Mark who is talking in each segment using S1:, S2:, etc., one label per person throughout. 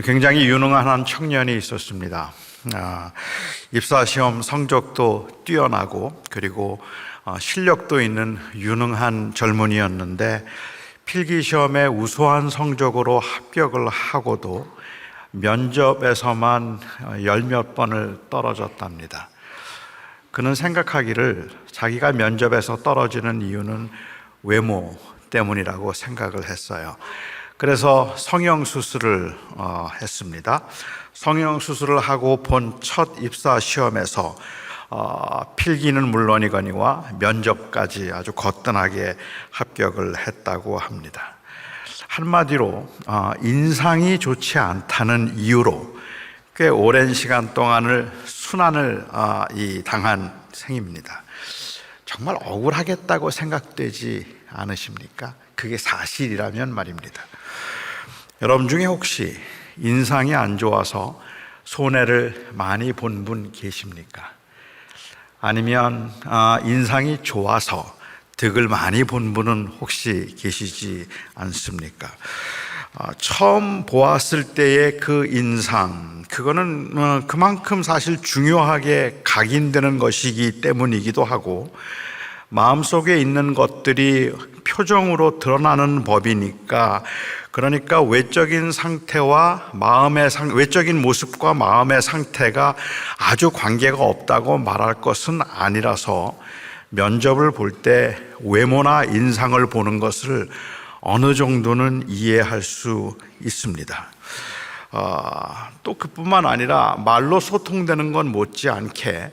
S1: 굉장히 유능한 한 청년이 있었습니다. 입사시험 성적도 뛰어나고 그리고 실력도 있는 유능한 젊은이였는데 필기시험에 우수한 성적으로 합격을 하고도 면접에서만 10몇 번을 떨어졌답니다. 그는 생각하기를 자기가 면접에서 떨어지는 이유는 외모 때문이라고 생각을 했어요. 그래서 성형수술을 했습니다. 성형수술을 하고 본 첫 입사시험에서 필기는 물론이거니와 면접까지 아주 거뜬하게 합격을 했다고 합니다. 한마디로 인상이 좋지 않다는 이유로 꽤 오랜 시간 동안을 순환을 당한 셈입니다. 정말 억울하겠다고 생각되지 않으십니까? 그게 사실이라면 말입니다. 여러분 중에 혹시 인상이 안 좋아서 손해를 많이 본 분 계십니까? 아니면 인상이 좋아서 득을 많이 본 분은 혹시 계시지 않습니까? 처음 보았을 때의 그 인상, 그거는 그만큼 사실 중요하게 각인되는 것이기 때문이기도 하고 마음속에 있는 것들이 표정으로 드러나는 법이니까, 그러니까 외적인 상태와 외적인 모습과 마음의 상태가 아주 관계가 없다고 말할 것은 아니라서 면접을 볼 때 외모나 인상을 보는 것을 어느 정도는 이해할 수 있습니다. 또 그뿐만 아니라 말로 소통되는 건 못지않게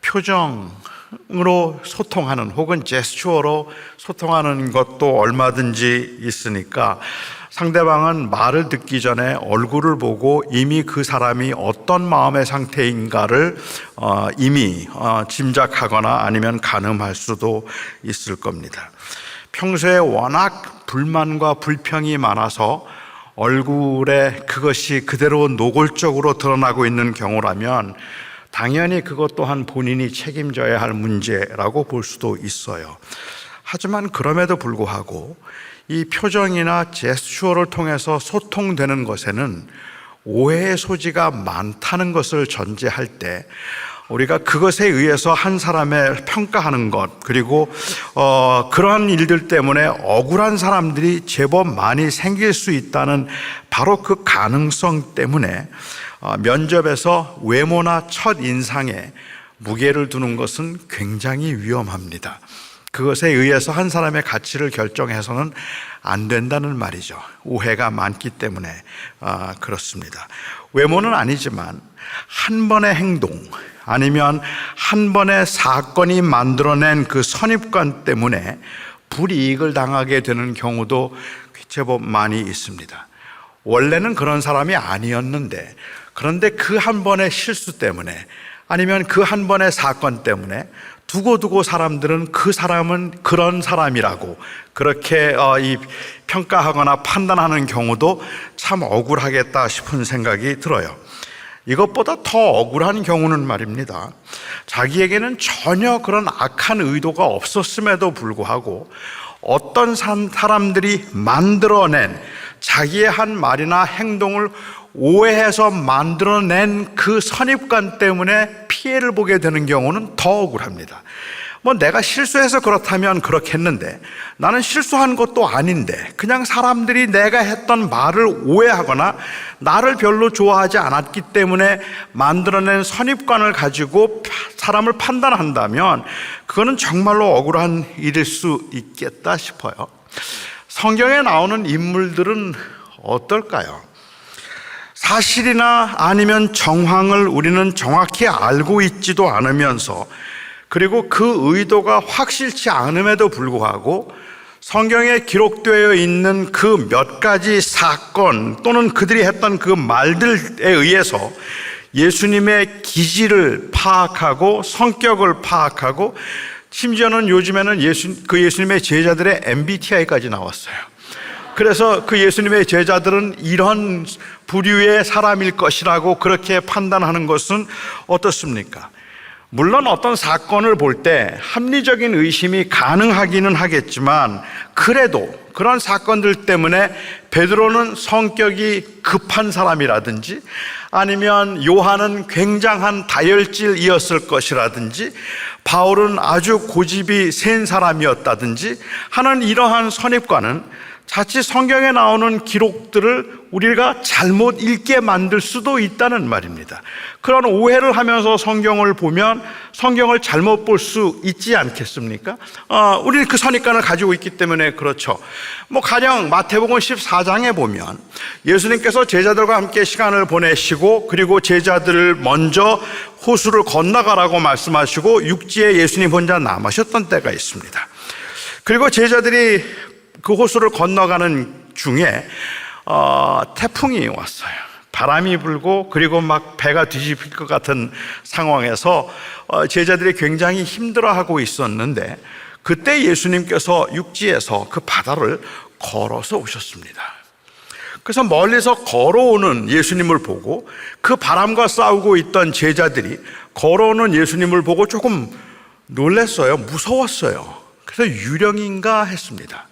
S1: 표정으로 소통하는 혹은 제스처로 소통하는 것도 얼마든지 있으니까 상대방은 말을 듣기 전에 얼굴을 보고 이미 그 사람이 어떤 마음의 상태인가를 이미 짐작하거나 아니면 가늠할 수도 있을 겁니다. 평소에 워낙 불만과 불평이 많아서 얼굴에 그것이 그대로 노골적으로 드러나고 있는 경우라면 당연히 그것 또한 본인이 책임져야 할 문제라고 볼 수도 있어요. 하지만 그럼에도 불구하고 이 표정이나 제스처를 통해서 소통되는 것에는 오해의 소지가 많다는 것을 전제할 때 우리가 그것에 의해서 한 사람을 평가하는 것, 그리고 그러한 일들 때문에 억울한 사람들이 제법 많이 생길 수 있다는 바로 그 가능성 때문에 면접에서 외모나 첫인상에 무게를 두는 것은 굉장히 위험합니다. 그것에 의해서 한 사람의 가치를 결정해서는 안 된다는 말이죠. 오해가 많기 때문에 그렇습니다. 외모는 아니지만 한 번의 행동 아니면 한 번의 사건이 만들어낸 그 선입관 때문에 불이익을 당하게 되는 경우도 제법 많이 있습니다. 원래는 그런 사람이 아니었는데, 그런데 그 한 번의 실수 때문에 아니면 그 한 번의 사건 때문에 두고두고 사람들은 그 사람은 그런 사람이라고 그렇게 평가하거나 판단하는 경우도 참 억울하겠다 싶은 생각이 들어요. 이것보다 더 억울한 경우는 말입니다, 자기에게는 전혀 그런 악한 의도가 없었음에도 불구하고 어떤 사람들이 만들어낸 자기의 한 말이나 행동을 오해해서 만들어낸 그 선입관 때문에 피해를 보게 되는 경우는 더 억울합니다. 내가 실수해서 그렇다면 그렇겠는데 나는 실수한 것도 아닌데 그냥 사람들이 내가 했던 말을 오해하거나 나를 별로 좋아하지 않았기 때문에 만들어낸 선입관을 가지고 사람을 판단한다면 그거는 정말로 억울한 일일 수 있겠다 싶어요. 성경에 나오는 인물들은 어떨까요? 사실이나 아니면 정황을 우리는 정확히 알고 있지도 않으면서, 그리고 그 의도가 확실치 않음에도 불구하고 성경에 기록되어 있는 그 몇 가지 사건 또는 그들이 했던 그 말들에 의해서 예수님의 기질을 파악하고 성격을 파악하고, 심지어는 요즘에는 예수님의 제자들의 MBTI까지 나왔어요. 그래서 그 예수님의 제자들은 이런 부류의 사람일 것이라고 그렇게 판단하는 것은 어떻습니까? 물론 어떤 사건을 볼 때 합리적인 의심이 가능하기는 하겠지만 그래도 그런 사건들 때문에 베드로는 성격이 급한 사람이라든지 아니면 요한은 굉장한 다혈질이었을 것이라든지 바울은 아주 고집이 센 사람이었다든지 하는 이러한 선입관은 자칫 성경에 나오는 기록들을 우리가 잘못 읽게 만들 수도 있다는 말입니다. 그런 오해를 하면서 성경을 보면 성경을 잘못 볼 수 있지 않겠습니까? 우리는 그 선입관을 가지고 있기 때문에 그렇죠. 가령 마태복음 14장에 보면 예수님께서 제자들과 함께 시간을 보내시고 그리고 제자들을 먼저 호수를 건너가라고 말씀하시고 육지에 예수님 혼자 남으셨던 때가 있습니다. 그리고 제자들이 그 호수를 건너가는 중에 태풍이 왔어요. 바람이 불고 그리고 막 배가 뒤집힐 것 같은 상황에서 제자들이 굉장히 힘들어하고 있었는데 그때 예수님께서 육지에서 그 바다를 걸어서 오셨습니다. 그래서 멀리서 걸어오는 예수님을 보고 그 바람과 싸우고 있던 제자들이 걸어오는 예수님을 보고 조금 놀랐어요. 무서웠어요. 그래서 유령인가 했습니다.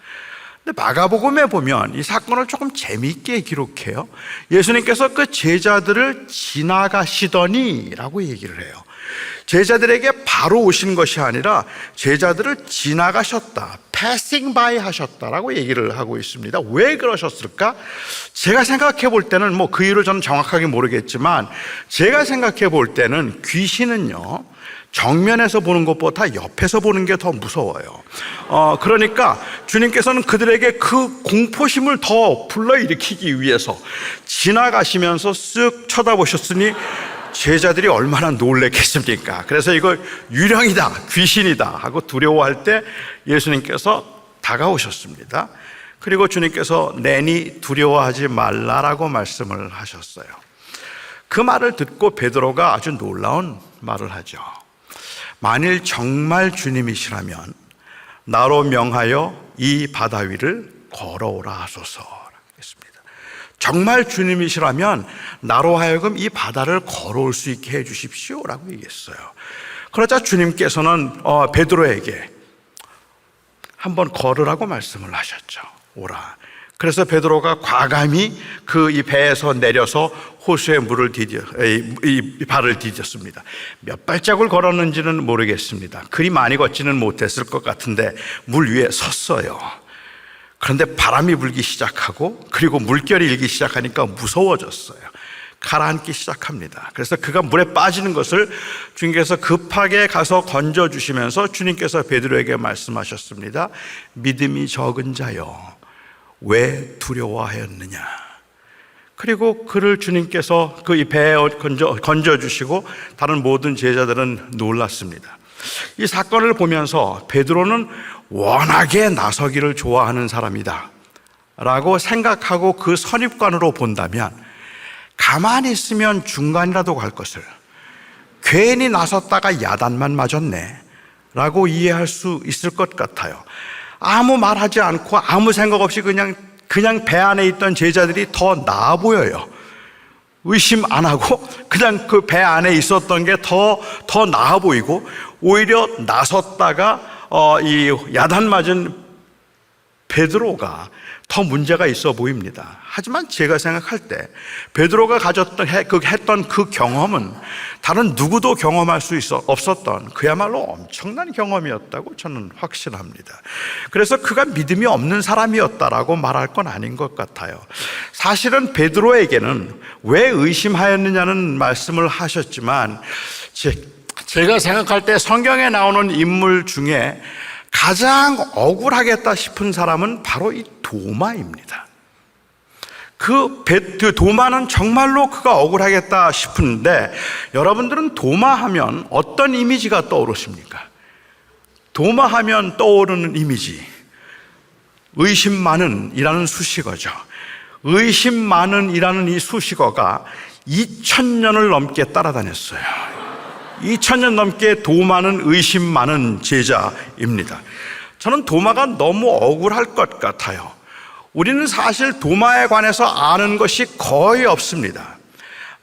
S1: 근데 마가복음에 보면 이 사건을 조금 재미있게 기록해요. 예수님께서 그 제자들을 지나가시더니 라고 얘기를 해요. 제자들에게 바로 오신 것이 아니라 제자들을 지나가셨다, passing by 하셨다라고 얘기를 하고 있습니다. 왜 그러셨을까? 제가 생각해 볼 때는 그 이유를 저는 정확하게 모르겠지만 제가 생각해 볼 때는 귀신은요 정면에서 보는 것보다 옆에서 보는 게 더 무서워요. 그러니까 주님께서는 그들에게 그 공포심을 더 불러일으키기 위해서 지나가시면서 쓱 쳐다보셨으니 제자들이 얼마나 놀랬겠습니까? 그래서 이걸 유령이다, 귀신이다 하고 두려워할 때 예수님께서 다가오셨습니다. 그리고 주님께서 내니 두려워하지 말라라고 말씀을 하셨어요. 그 말을 듣고 베드로가 아주 놀라운 말을 하죠. 만일 정말 주님이시라면 나로 명하여 이 바다 위를 걸어오라 하소서. 정말 주님이시라면 나로 하여금 이 바다를 걸어올 수 있게 해 주십시오라고 얘기했어요. 그러자 주님께서는 베드로에게 한번 걸으라고 말씀을 하셨죠. 오라. 그래서 베드로가 과감히 그 이 배에서 내려서 호수에 이 발을 디뎠습니다. 몇 발짝을 걸었는지는 모르겠습니다. 그리 많이 걷지는 못했을 것 같은데 물 위에 섰어요. 그런데 바람이 불기 시작하고 그리고 물결이 일기 시작하니까 무서워졌어요. 가라앉기 시작합니다. 그래서 그가 물에 빠지는 것을 주님께서 급하게 가서 건져주시면서 주님께서 베드로에게 말씀하셨습니다. 믿음이 적은 자여 왜 두려워하였느냐. 그리고 그를 주님께서 그 배에 건져주시고 다른 모든 제자들은 놀랐습니다. 이 사건을 보면서 베드로는 워낙에 나서기를 좋아하는 사람이다 라고 생각하고 그 선입관으로 본다면 가만히 있으면 중간이라도 갈 것을 괜히 나섰다가 야단만 맞았네 라고 이해할 수 있을 것 같아요. 아무 말하지 않고 아무 생각 없이 그냥 배 안에 있던 제자들이 더 나아 보여요. 의심 안 하고 그냥 그 배 안에 있었던 게 더 나아 보이고 오히려 나섰다가 이 야단 맞은 베드로가 더 문제가 있어 보입니다. 하지만 제가 생각할 때 베드로가 했던 그 경험은 다른 누구도 경험할 수 없었던 그야말로 엄청난 경험이었다고 저는 확신합니다. 그래서 그가 믿음이 없는 사람이었다라고 말할 건 아닌 것 같아요. 사실은 베드로에게는 왜 의심하였느냐는 말씀을 하셨지만 제가 생각할 때 성경에 나오는 인물 중에 가장 억울하겠다 싶은 사람은 바로 이 도마입니다. 그 도마는 정말로 그가 억울하겠다 싶은데 여러분들은 도마하면 어떤 이미지가 떠오르십니까? 도마하면 떠오르는 이미지, 의심 많은이라는 수식어죠. 의심 많은이라는 이 수식어가 2000년을 넘게 따라다녔어요. 2000년 넘게 도마는 의심 많은 제자입니다. 저는 도마가 너무 억울할 것 같아요. 우리는 사실 도마에 관해서 아는 것이 거의 없습니다.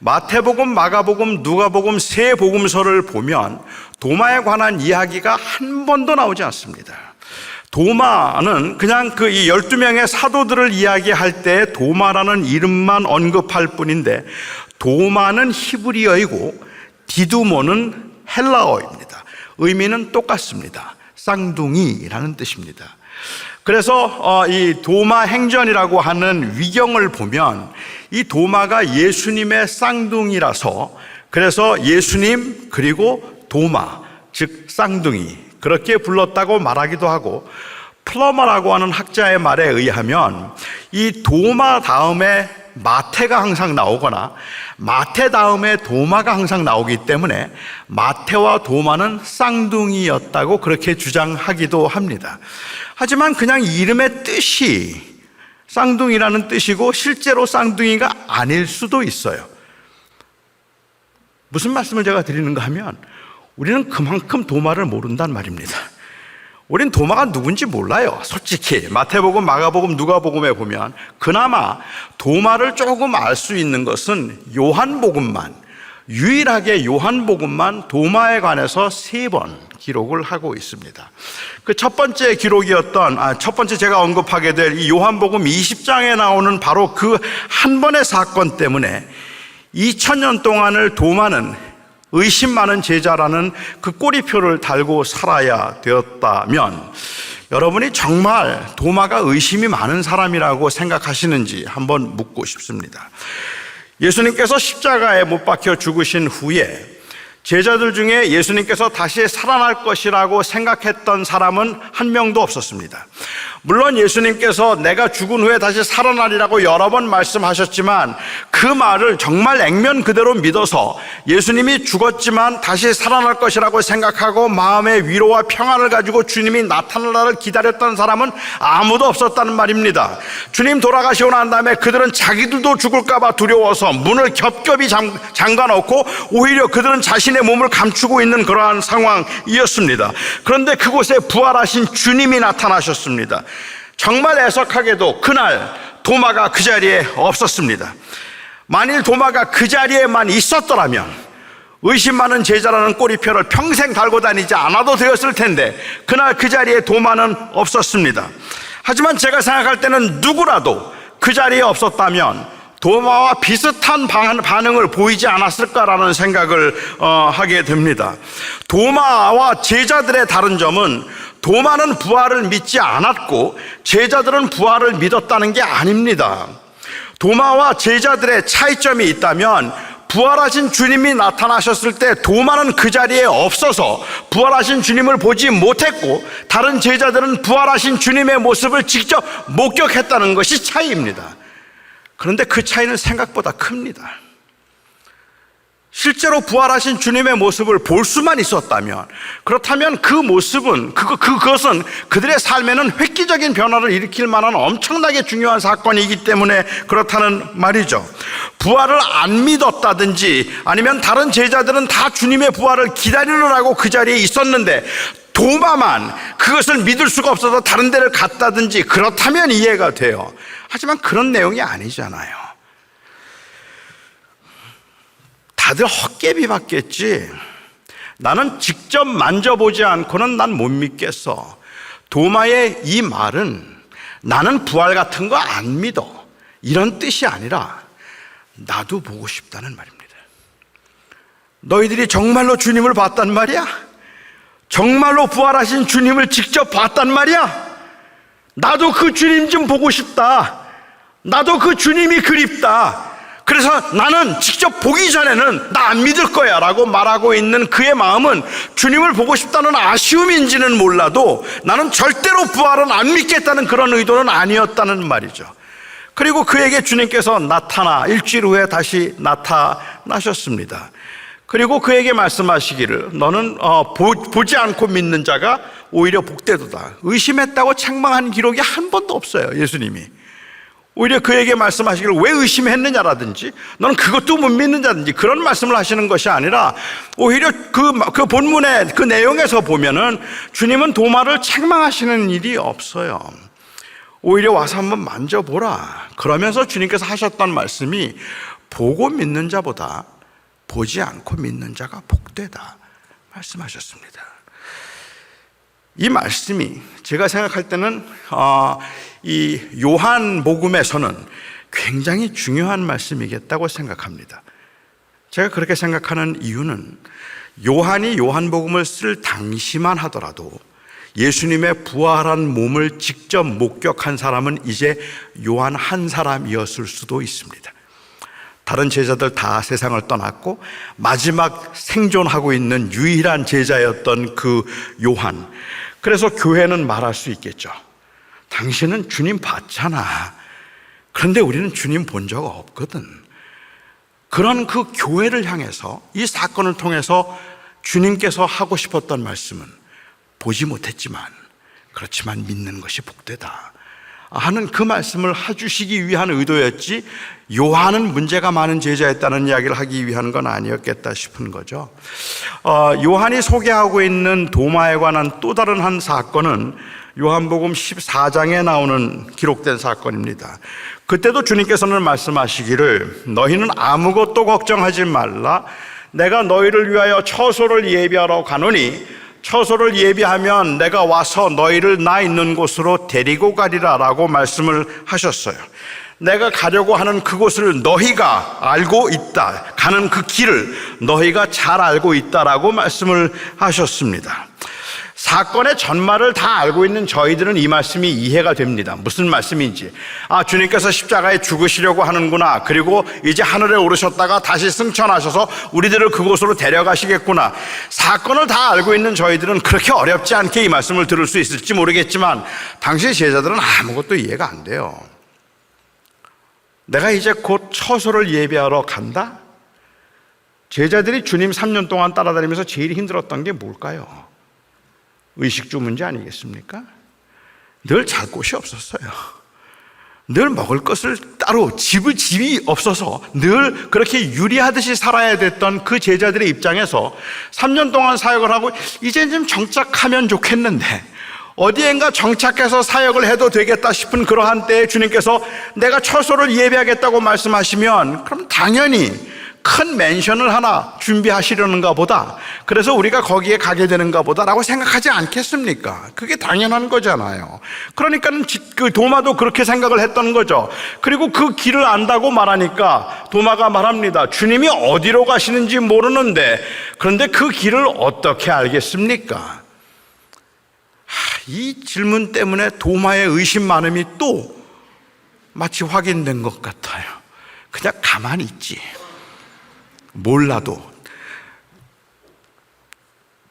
S1: 마태복음, 마가복음, 누가복음 세 복음서를 보면 도마에 관한 이야기가 한 번도 나오지 않습니다. 도마는 그냥 그 이 12명의 사도들을 이야기할 때 도마라는 이름만 언급할 뿐인데, 도마는 히브리어이고 디두모는 헬라어입니다. 의미는 똑같습니다. 쌍둥이라는 뜻입니다. 그래서 이 도마 행전이라고 하는 위경을 보면 이 도마가 예수님의 쌍둥이라서, 그래서 예수님 그리고 도마, 즉 쌍둥이, 그렇게 불렀다고 말하기도 하고, 플러머라고 하는 학자의 말에 의하면 이 도마 다음에 마태가 항상 나오거나 마태 다음에 도마가 항상 나오기 때문에 마태와 도마는 쌍둥이였다고 그렇게 주장하기도 합니다. 하지만 그냥 이름의 뜻이 쌍둥이라는 뜻이고 실제로 쌍둥이가 아닐 수도 있어요. 무슨 말씀을 제가 드리는가 하면, 우리는 그만큼 도마를 모른단 말입니다. 우린 도마가 누군지 몰라요. 솔직히 마태복음, 마가복음, 누가복음에 보면 그나마 도마를 조금 알 수 있는 것은 요한복음만, 유일하게 요한복음만 도마에 관해서 3번 기록을 하고 있습니다. 그 첫 번째 기록이었던 첫 번째 제가 언급하게 될 이 요한복음 20장에 나오는 바로 그 한 번의 사건 때문에 2000년 동안을 도마는 의심 많은 제자라는 그 꼬리표를 달고 살아야 되었다면, 여러분이 정말 도마가 의심이 많은 사람이라고 생각하시는지 한번 묻고 싶습니다. 예수님께서 십자가에 못 박혀 죽으신 후에 제자들 중에 예수님께서 다시 살아날 것이라고 생각했던 사람은 한 명도 없었습니다. 물론 예수님께서 내가 죽은 후에 다시 살아나리라고 여러 번 말씀하셨지만 그 말을 정말 액면 그대로 믿어서 예수님이 죽었지만 다시 살아날 것이라고 생각하고 마음의 위로와 평안을 가지고 주님이 나타날 날을 기다렸던 사람은 아무도 없었다는 말입니다. 주님 돌아가시고 난 다음에 그들은 자기들도 죽을까 봐 두려워서 문을 겹겹이 잠가놓고 오히려 그들은 자신의 몸을 감추고 있는 그러한 상황이었습니다. 그런데 그곳에 부활하신 주님이 나타나셨습니다. 정말 애석하게도 그날 도마가 그 자리에 없었습니다. 만일 도마가 그 자리에만 있었더라면 의심 많은 제자라는 꼬리표를 평생 달고 다니지 않아도 되었을 텐데 그날 그 자리에 도마는 없었습니다. 하지만 제가 생각할 때는 누구라도 그 자리에 없었다면 도마와 비슷한 반응을 보이지 않았을까라는 생각을 하게 됩니다. 도마와 제자들의 다른 점은 도마는 부활을 믿지 않았고 제자들은 부활을 믿었다는 게 아닙니다. 도마와 제자들의 차이점이 있다면 부활하신 주님이 나타나셨을 때 도마는 그 자리에 없어서 부활하신 주님을 보지 못했고 다른 제자들은 부활하신 주님의 모습을 직접 목격했다는 것이 차이입니다. 그런데 그 차이는 생각보다 큽니다. 실제로 부활하신 주님의 모습을 볼 수만 있었다면, 그렇다면 그 모습은 그것은 그들의 삶에는 획기적인 변화를 일으킬 만한 엄청나게 중요한 사건이기 때문에 그렇다는 말이죠. 부활을 안 믿었다든지 아니면 다른 제자들은 다 주님의 부활을 기다리느라고 그 자리에 있었는데 도마만 그것을 믿을 수가 없어서 다른 데를 갔다든지 그렇다면 이해가 돼요. 하지만 그런 내용이 아니잖아요. 다들 헛개비 받겠지. 나는 직접 만져보지 않고는 난 못 믿겠어. 도마의 이 말은 나는 부활 같은 거 안 믿어, 이런 뜻이 아니라 나도 보고 싶다는 말입니다. 너희들이 정말로 주님을 봤단 말이야? 정말로 부활하신 주님을 직접 봤단 말이야? 나도 그 주님 좀 보고 싶다. 나도 그 주님이 그립다. 그래서 나는 직접 보기 전에는 나 안 믿을 거야 라고 말하고 있는 그의 마음은 주님을 보고 싶다는 아쉬움인지는 몰라도 나는 절대로 부활은 안 믿겠다는 그런 의도는 아니었다는 말이죠. 그리고 그에게 주님께서 일주일 후에 다시 나타나셨습니다. 그리고 그에게 말씀하시기를 너는 보지 않고 믿는 자가 오히려 복되도다. 의심했다고 책망한 기록이 한 번도 없어요. 예수님이 오히려 그에게 말씀하시기를 왜 의심했느냐라든지 너는 그것도 못 믿느냐든지 그런 말씀을 하시는 것이 아니라 오히려 그 본문의 그 내용에서 보면은 주님은 도마를 책망하시는 일이 없어요. 오히려 와서 한번 만져보라. 그러면서 주님께서 하셨던 말씀이 보고 믿는 자보다 보지 않고 믿는 자가 복되다 말씀하셨습니다. 이 말씀이 제가 생각할 때는 이 요한복음에서는 굉장히 중요한 말씀이겠다고 생각합니다. 제가 그렇게 생각하는 이유는 요한이 요한복음을 쓸 당시만 하더라도 예수님의 부활한 몸을 직접 목격한 사람은 이제 요한 한 사람이었을 수도 있습니다. 다른 제자들 다 세상을 떠났고 마지막 생존하고 있는 유일한 제자였던 그 요한. 그래서 교회는 말할 수 있겠죠. 당신은 주님 봤잖아. 그런데 우리는 주님 본 적 없거든. 그런 그 교회를 향해서 이 사건을 통해서 주님께서 하고 싶었던 말씀은 보지 못했지만 그렇지만 믿는 것이 복되다 하는 그 말씀을 해주시기 위한 의도였지, 요한은 문제가 많은 제자였다는 이야기를 하기 위한 건 아니었겠다 싶은 거죠. 요한이 소개하고 있는 도마에 관한 또 다른 한 사건은 요한복음 14장에 나오는 기록된 사건입니다. 그때도 주님께서는 말씀하시기를 너희는 아무것도 걱정하지 말라. 내가 너희를 위하여 처소를 예비하러 가노니 처소를 예비하면 내가 와서 너희를 나 있는 곳으로 데리고 가리라 라고 말씀을 하셨어요. 내가 가려고 하는 그곳을 너희가 알고 있다. 가는 그 길을 너희가 잘 알고 있다라고 말씀을 하셨습니다. 사건의 전말을 다 알고 있는 저희들은 이 말씀이 이해가 됩니다. 무슨 말씀인지. 주님께서 십자가에 죽으시려고 하는구나. 그리고 이제 하늘에 오르셨다가 다시 승천하셔서 우리들을 그곳으로 데려가시겠구나. 사건을 다 알고 있는 저희들은 그렇게 어렵지 않게 이 말씀을 들을 수 있을지 모르겠지만 당시 제자들은 아무것도 이해가 안 돼요. 내가 이제 곧 처소를 예비하러 간다? 제자들이 주님 3년 동안 따라다니면서 제일 힘들었던 게 뭘까요? 의식주 문제 아니겠습니까? 늘 잘 곳이 없었어요. 늘 먹을 것을 따로 집이 없어서 늘 그렇게 유리하듯이 살아야 됐던 그 제자들의 입장에서 3년 동안 사역을 하고 이제 좀 정착하면 좋겠는데 어디엔가 정착해서 사역을 해도 되겠다 싶은 그러한 때에 주님께서 내가 처소를 예비하겠다고 말씀하시면 그럼 당연히 큰 맨션을 하나 준비하시려는가 보다, 그래서 우리가 거기에 가게 되는가 보다라고 생각하지 않겠습니까? 그게 당연한 거잖아요. 그러니까는 그 도마도 그렇게 생각을 했던 거죠. 그리고 그 길을 안다고 말하니까 도마가 말합니다. 주님이 어디로 가시는지 모르는데 그런데 그 길을 어떻게 알겠습니까? 이 질문 때문에 도마의 의심 많음이 또 마치 확인된 것 같아요. 그냥 가만히 있지. 몰라도.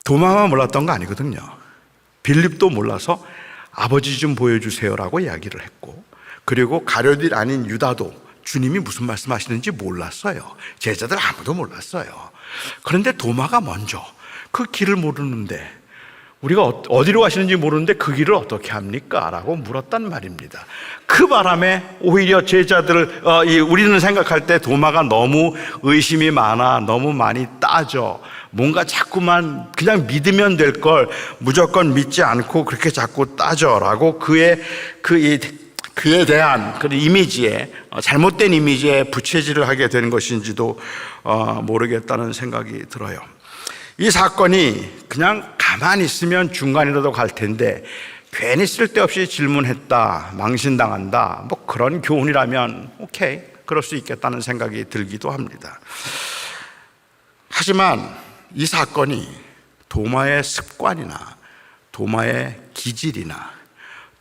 S1: 도마만 몰랐던 거 아니거든요. 빌립도 몰라서 아버지 좀 보여주세요라고 이야기를 했고, 그리고 가룟이 아닌 유다도 주님이 무슨 말씀하시는지 몰랐어요. 제자들 아무도 몰랐어요. 그런데 도마가 먼저 그 길을 모르는데, 우리가 어디로 가시는지 모르는데 그 길을 어떻게 합니까? 라고 물었단 말입니다. 그 바람에 오히려 제자들, 우리는 생각할 때 도마가 너무 의심이 많아, 너무 많이 따져, 뭔가 자꾸만 그냥 믿으면 될 걸 무조건 믿지 않고 그렇게 자꾸 따져라고 그에 대한 그 이미지에, 잘못된 이미지에 부채질을 하게 되는 것인지도 모르겠다는 생각이 들어요. 이 사건이 그냥 가만히 있으면 중간이라도 갈 텐데 괜히 쓸데없이 질문했다, 망신당한다, 뭐 그런 교훈이라면 오케이, 그럴 수 있겠다는 생각이 들기도 합니다. 하지만 이 사건이 도마의 습관이나 도마의 기질이나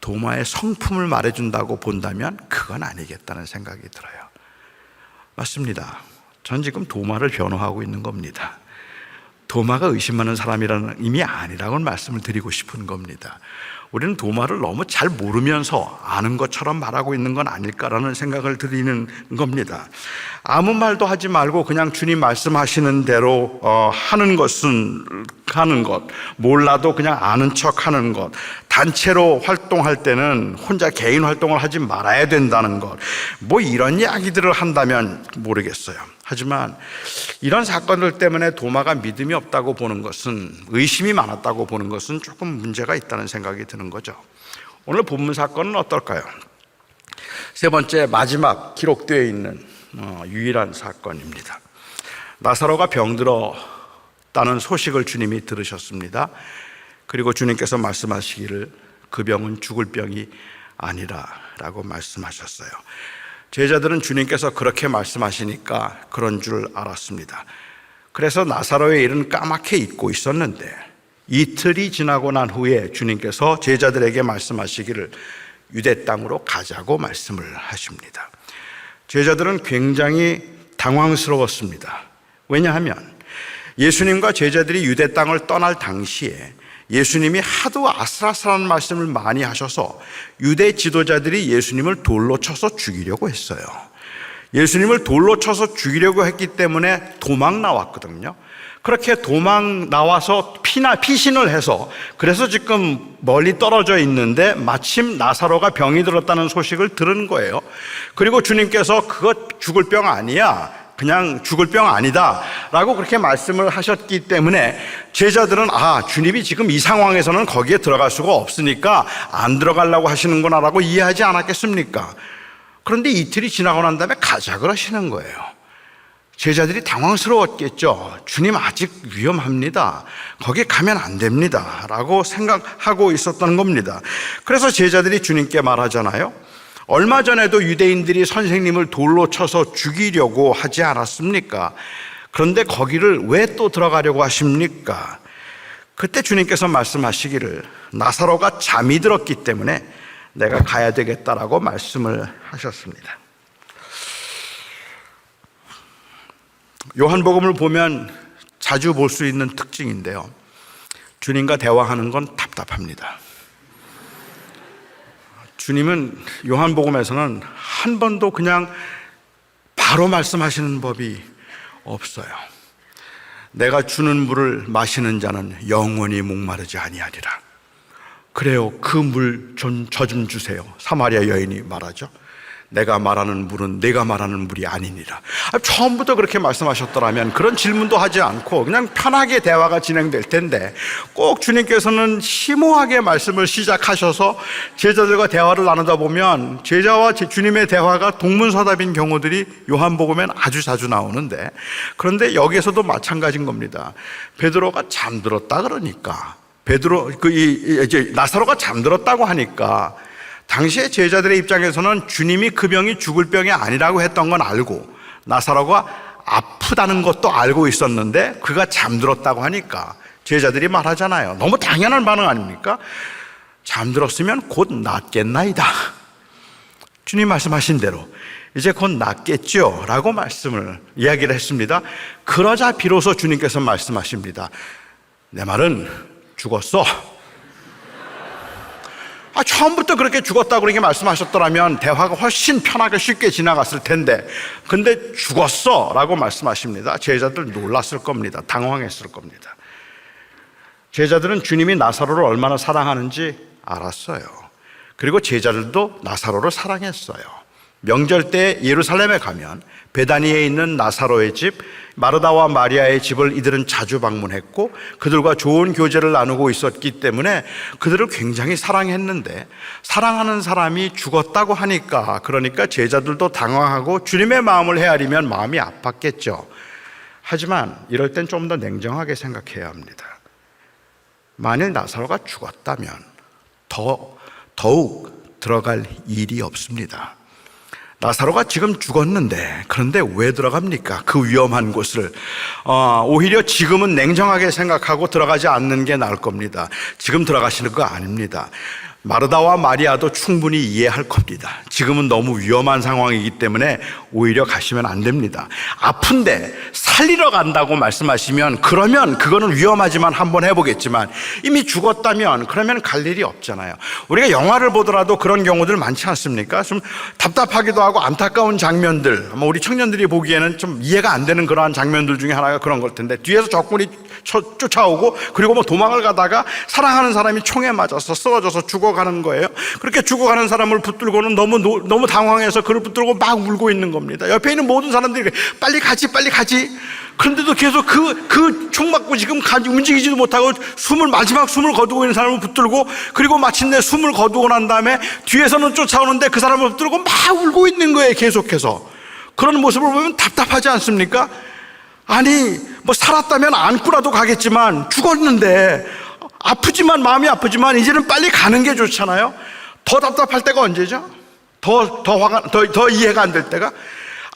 S1: 도마의 성품을 말해준다고 본다면 그건 아니겠다는 생각이 들어요. 맞습니다. 전 지금 도마를 변호하고 있는 겁니다. 도마가 의심하는 사람이라는 의미 아니라고 말씀을 드리고 싶은 겁니다. 우리는 도마를 너무 잘 모르면서 아는 것처럼 말하고 있는 건 아닐까라는 생각을 드리는 겁니다. 아무 말도 하지 말고 그냥 주님 말씀하시는 대로 하는 것, 몰라도 그냥 아는 척 하는 것, 단체로 활동할 때는 혼자 개인 활동을 하지 말아야 된다는 것, 뭐 이런 이야기들을 한다면 모르겠어요. 하지만 이런 사건들 때문에 도마가 믿음이 없다고 보는 것은, 의심이 많았다고 보는 것은 조금 문제가 있다는 생각이 드는 거죠. 오늘 본문 사건은 어떨까요? 세 번째, 마지막 기록되어 있는 유일한 사건입니다. 나사로가 병들었다는 소식을 주님이 들으셨습니다. 그리고 주님께서 말씀하시기를 그 병은 죽을 병이 아니라 라고 말씀하셨어요. 제자들은 주님께서 그렇게 말씀하시니까 그런 줄 알았습니다. 그래서 나사로의 일은 까맣게 잊고 있었는데 이틀이 지나고 난 후에 주님께서 제자들에게 말씀하시기를 유대 땅으로 가자고 말씀을 하십니다. 제자들은 굉장히 당황스러웠습니다. 왜냐하면 예수님과 제자들이 유대 땅을 떠날 당시에 예수님이 하도 아슬아슬한 말씀을 많이 하셔서 유대 지도자들이 예수님을 돌로 쳐서 죽이려고 했어요. 예수님을 돌로 쳐서 죽이려고 했기 때문에 도망 나왔거든요. 그렇게 도망 나와서 피신을 해서 그래서 지금 멀리 떨어져 있는데 마침 나사로가 병이 들었다는 소식을 들은 거예요. 그리고 주님께서 그거 죽을 병 아니야, 그냥 죽을 병 아니다 라고 그렇게 말씀을 하셨기 때문에 제자들은 주님이 지금 이 상황에서는 거기에 들어갈 수가 없으니까 안 들어가려고 하시는구나 라고 이해하지 않았겠습니까? 그런데 이틀이 지나고 난 다음에 가자 그러시는 거예요. 제자들이 당황스러웠겠죠. 주님 아직 위험합니다. 거기 가면 안 됩니다 라고 생각하고 있었던 겁니다. 그래서 제자들이 주님께 말하잖아요. 얼마 전에도 유대인들이 선생님을 돌로 쳐서 죽이려고 하지 않았습니까? 그런데 거기를 왜 또 들어가려고 하십니까? 그때 주님께서 말씀하시기를 나사로가 잠이 들었기 때문에 내가 가야 되겠다라고 말씀을 하셨습니다. 요한복음을 보면 자주 볼 수 있는 특징인데요. 주님과 대화하는 건 답답합니다. 주님은 요한복음에서는 한 번도 그냥 바로 말씀하시는 법이 없어요. 내가 주는 물을 마시는 자는 영원히 목마르지 아니하리라. 그래요, 그 물 저 좀 주세요. 사마리아 여인이 말하죠. 내가 말하는 물은 내가 말하는 물이 아니니라. 처음부터 그렇게 말씀하셨더라면 그런 질문도 하지 않고 그냥 편하게 대화가 진행될 텐데 꼭 주님께서는 심오하게 말씀을 시작하셔서 제자들과 대화를 나누다 보면 제자와 주님의 대화가 동문서답인 경우들이 요한복음엔 아주 자주 나오는데, 그런데 여기에서도 마찬가지인 겁니다. 베드로가 잠들었다 그러니까 이제 나사로가 잠들었다고 하니까 당시에 제자들의 입장에서는 주님이 그 병이 죽을 병이 아니라고 했던 건 알고 나사로가 아프다는 것도 알고 있었는데 그가 잠들었다고 하니까 제자들이 말하잖아요. 너무 당연한 반응 아닙니까? 잠들었으면 곧 낫겠나이다. 주님 말씀하신 대로 이제 곧 낫겠죠 라고 이야기를 했습니다. 그러자 비로소 주님께서 말씀하십니다. 내 말은 죽었어. 처음부터 그렇게 죽었다고 그렇게 말씀하셨더라면 대화가 훨씬 편하게 쉽게 지나갔을 텐데, 근데 죽었어 라고 말씀하십니다. 제자들 놀랐을 겁니다. 당황했을 겁니다. 제자들은 주님이 나사로를 얼마나 사랑하는지 알았어요. 그리고 제자들도 나사로를 사랑했어요. 명절 때 예루살렘에 가면 베다니에 있는 나사로의 집, 마르다와 마리아의 집을 이들은 자주 방문했고 그들과 좋은 교제를 나누고 있었기 때문에 그들을 굉장히 사랑했는데, 사랑하는 사람이 죽었다고 하니까 그러니까 제자들도 당황하고 주님의 마음을 헤아리면 마음이 아팠겠죠. 하지만 이럴 땐 좀 더 냉정하게 생각해야 합니다. 만일 나사로가 죽었다면 더욱 들어갈 일이 없습니다. 나사로가 지금 죽었는데 그런데 왜 들어갑니까? 그 위험한 곳을. 오히려 지금은 냉정하게 생각하고 들어가지 않는 게 나을 겁니다. 지금 들어가시는 거 아닙니다. 마르다와 마리아도 충분히 이해할 겁니다. 지금은 너무 위험한 상황이기 때문에 오히려 가시면 안 됩니다. 아픈데 살리러 간다고 말씀하시면 그러면 그거는 위험하지만 한번 해보겠지만, 이미 죽었다면 그러면 갈 일이 없잖아요. 우리가 영화를 보더라도 그런 경우들 많지 않습니까? 좀 답답하기도 하고 안타까운 장면들, 우리 청년들이 보기에는 좀 이해가 안 되는 그러한 장면들 중에 하나가 그런 걸 텐데, 뒤에서 적군이 쫓아오고 그리고 도망을 가다가 사랑하는 사람이 총에 맞아서 쓰러져서 죽어가는 거예요. 그렇게 죽어가는 사람을 붙들고는 너무 당황해서 그를 붙들고 막 울고 있는 겁니다. 옆에 있는 모든 사람들이 빨리 가지. 그런데도 계속 그 총 맞고 지금 움직이지도 못하고 마지막 숨을 거두고 있는 사람을 붙들고, 그리고 마침내 숨을 거두고 난 다음에 뒤에서는 쫓아오는데 그 사람을 붙들고 막 울고 있는 거예요, 계속해서. 그런 모습을 보면 답답하지 않습니까? 아니, 뭐 살았다면 안고라도 가겠지만 죽었는데 아프지만, 마음이 아프지만 이제는 빨리 가는 게 좋잖아요. 더 답답할 때가 언제죠? 더 이해가 안 될 때가,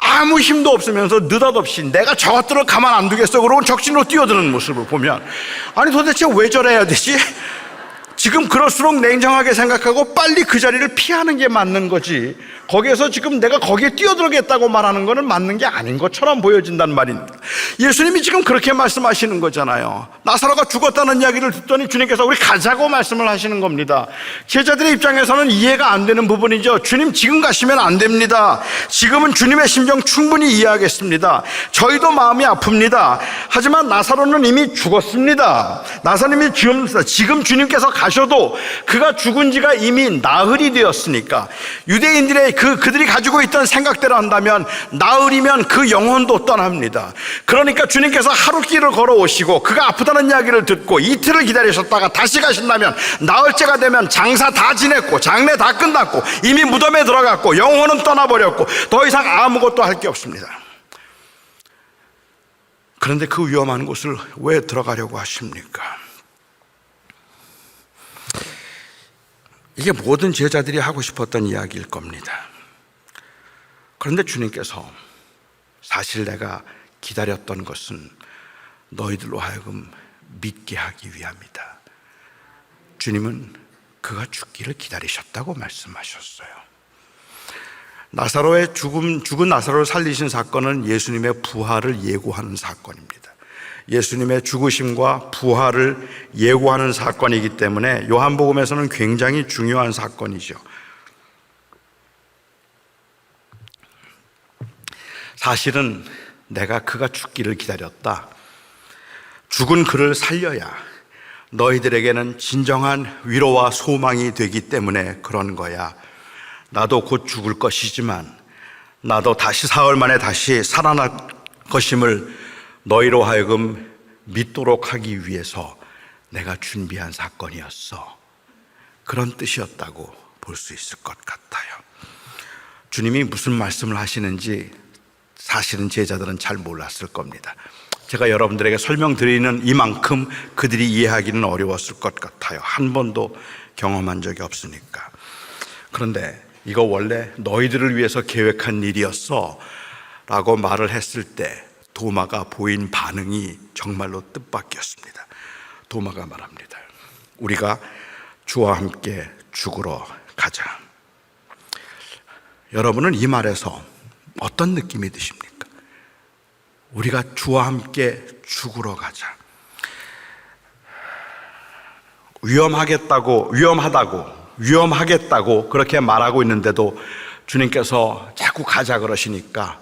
S1: 아무 힘도 없으면서 느닷없이 내가 저것들을 가만 안 두겠어 그러고 적진으로 뛰어드는 모습을 보면, 아니 도대체 왜 저래야 되지? 지금 그럴수록 냉정하게 생각하고 빨리 그 자리를 피하는 게 맞는 거지, 거기에서 지금 내가 거기에 뛰어들겠다고 말하는 거는 맞는 게 아닌 것처럼 보여진단 말입니다. 예수님이 지금 그렇게 말씀하시는 거잖아요. 나사로가 죽었다는 이야기를 듣더니 주님께서 우리 가자고 말씀을 하시는 겁니다. 제자들의 입장에서는 이해가 안 되는 부분이죠. 주님 지금 가시면 안 됩니다. 지금은 주님의 심정 충분히 이해하겠습니다. 저희도 마음이 아픕니다. 하지만 나사로는 이미 죽었습니다. 나사로님이 지금 주님께서 가셔도 그가 죽은 지가 이미 나흘이 되었으니까, 유대인들의 그들이 가지고 있던 생각대로 한다면 나흘이면 그 영혼도 떠납니다. 그러니까 주님께서 하루 길을 걸어오시고 그가 아프다는 이야기를 듣고 이틀을 기다리셨다가 다시 가신다면 나흘째가 되면 장사 다 지냈고 장례 다 끝났고 이미 무덤에 들어갔고 영혼은 떠나버렸고 더 이상 아무것도 할 게 없습니다. 그런데 그 위험한 곳을 왜 들어가려고 하십니까? 이게 모든 제자들이 하고 싶었던 이야기일 겁니다. 그런데 주님께서 사실 내가 기다렸던 것은 너희들로 하여금 믿게 하기 위함이다. 주님은 그가 죽기를 기다리셨다고 말씀하셨어요. 나사로의 죽은 나사로를 살리신 사건은 예수님의 부활을 예고하는 사건입니다. 예수님의 죽으심과 부활을 예고하는 사건이기 때문에 요한복음에서는 굉장히 중요한 사건이죠. 사실은 내가 그가 죽기를 기다렸다. 죽은 그를 살려야 너희들에게는 진정한 위로와 소망이 되기 때문에 그런 거야. 나도 곧 죽을 것이지만 나도 다시 사흘 만에 다시 살아날 것임을 너희로 하여금 믿도록 하기 위해서 내가 준비한 사건이었어. 그런 뜻이었다고 볼 수 있을 것 같아요. 주님이 무슨 말씀을 하시는지 사실은 제자들은 잘 몰랐을 겁니다. 제가 여러분들에게 설명드리는 이만큼 그들이 이해하기는 어려웠을 것 같아요. 한 번도 경험한 적이 없으니까. 그런데 이거 원래 너희들을 위해서 계획한 일이었어 라고 말을 했을 때 도마가 보인 반응이 정말로 뜻밖이었습니다. 도마가 말합니다. 우리가 주와 함께 죽으러 가자. 여러분은 이 말에서 어떤 느낌이 드십니까? 우리가 주와 함께 죽으러 가자. 위험하겠다고 그렇게 말하고 있는데도 주님께서 자꾸 가자 그러시니까,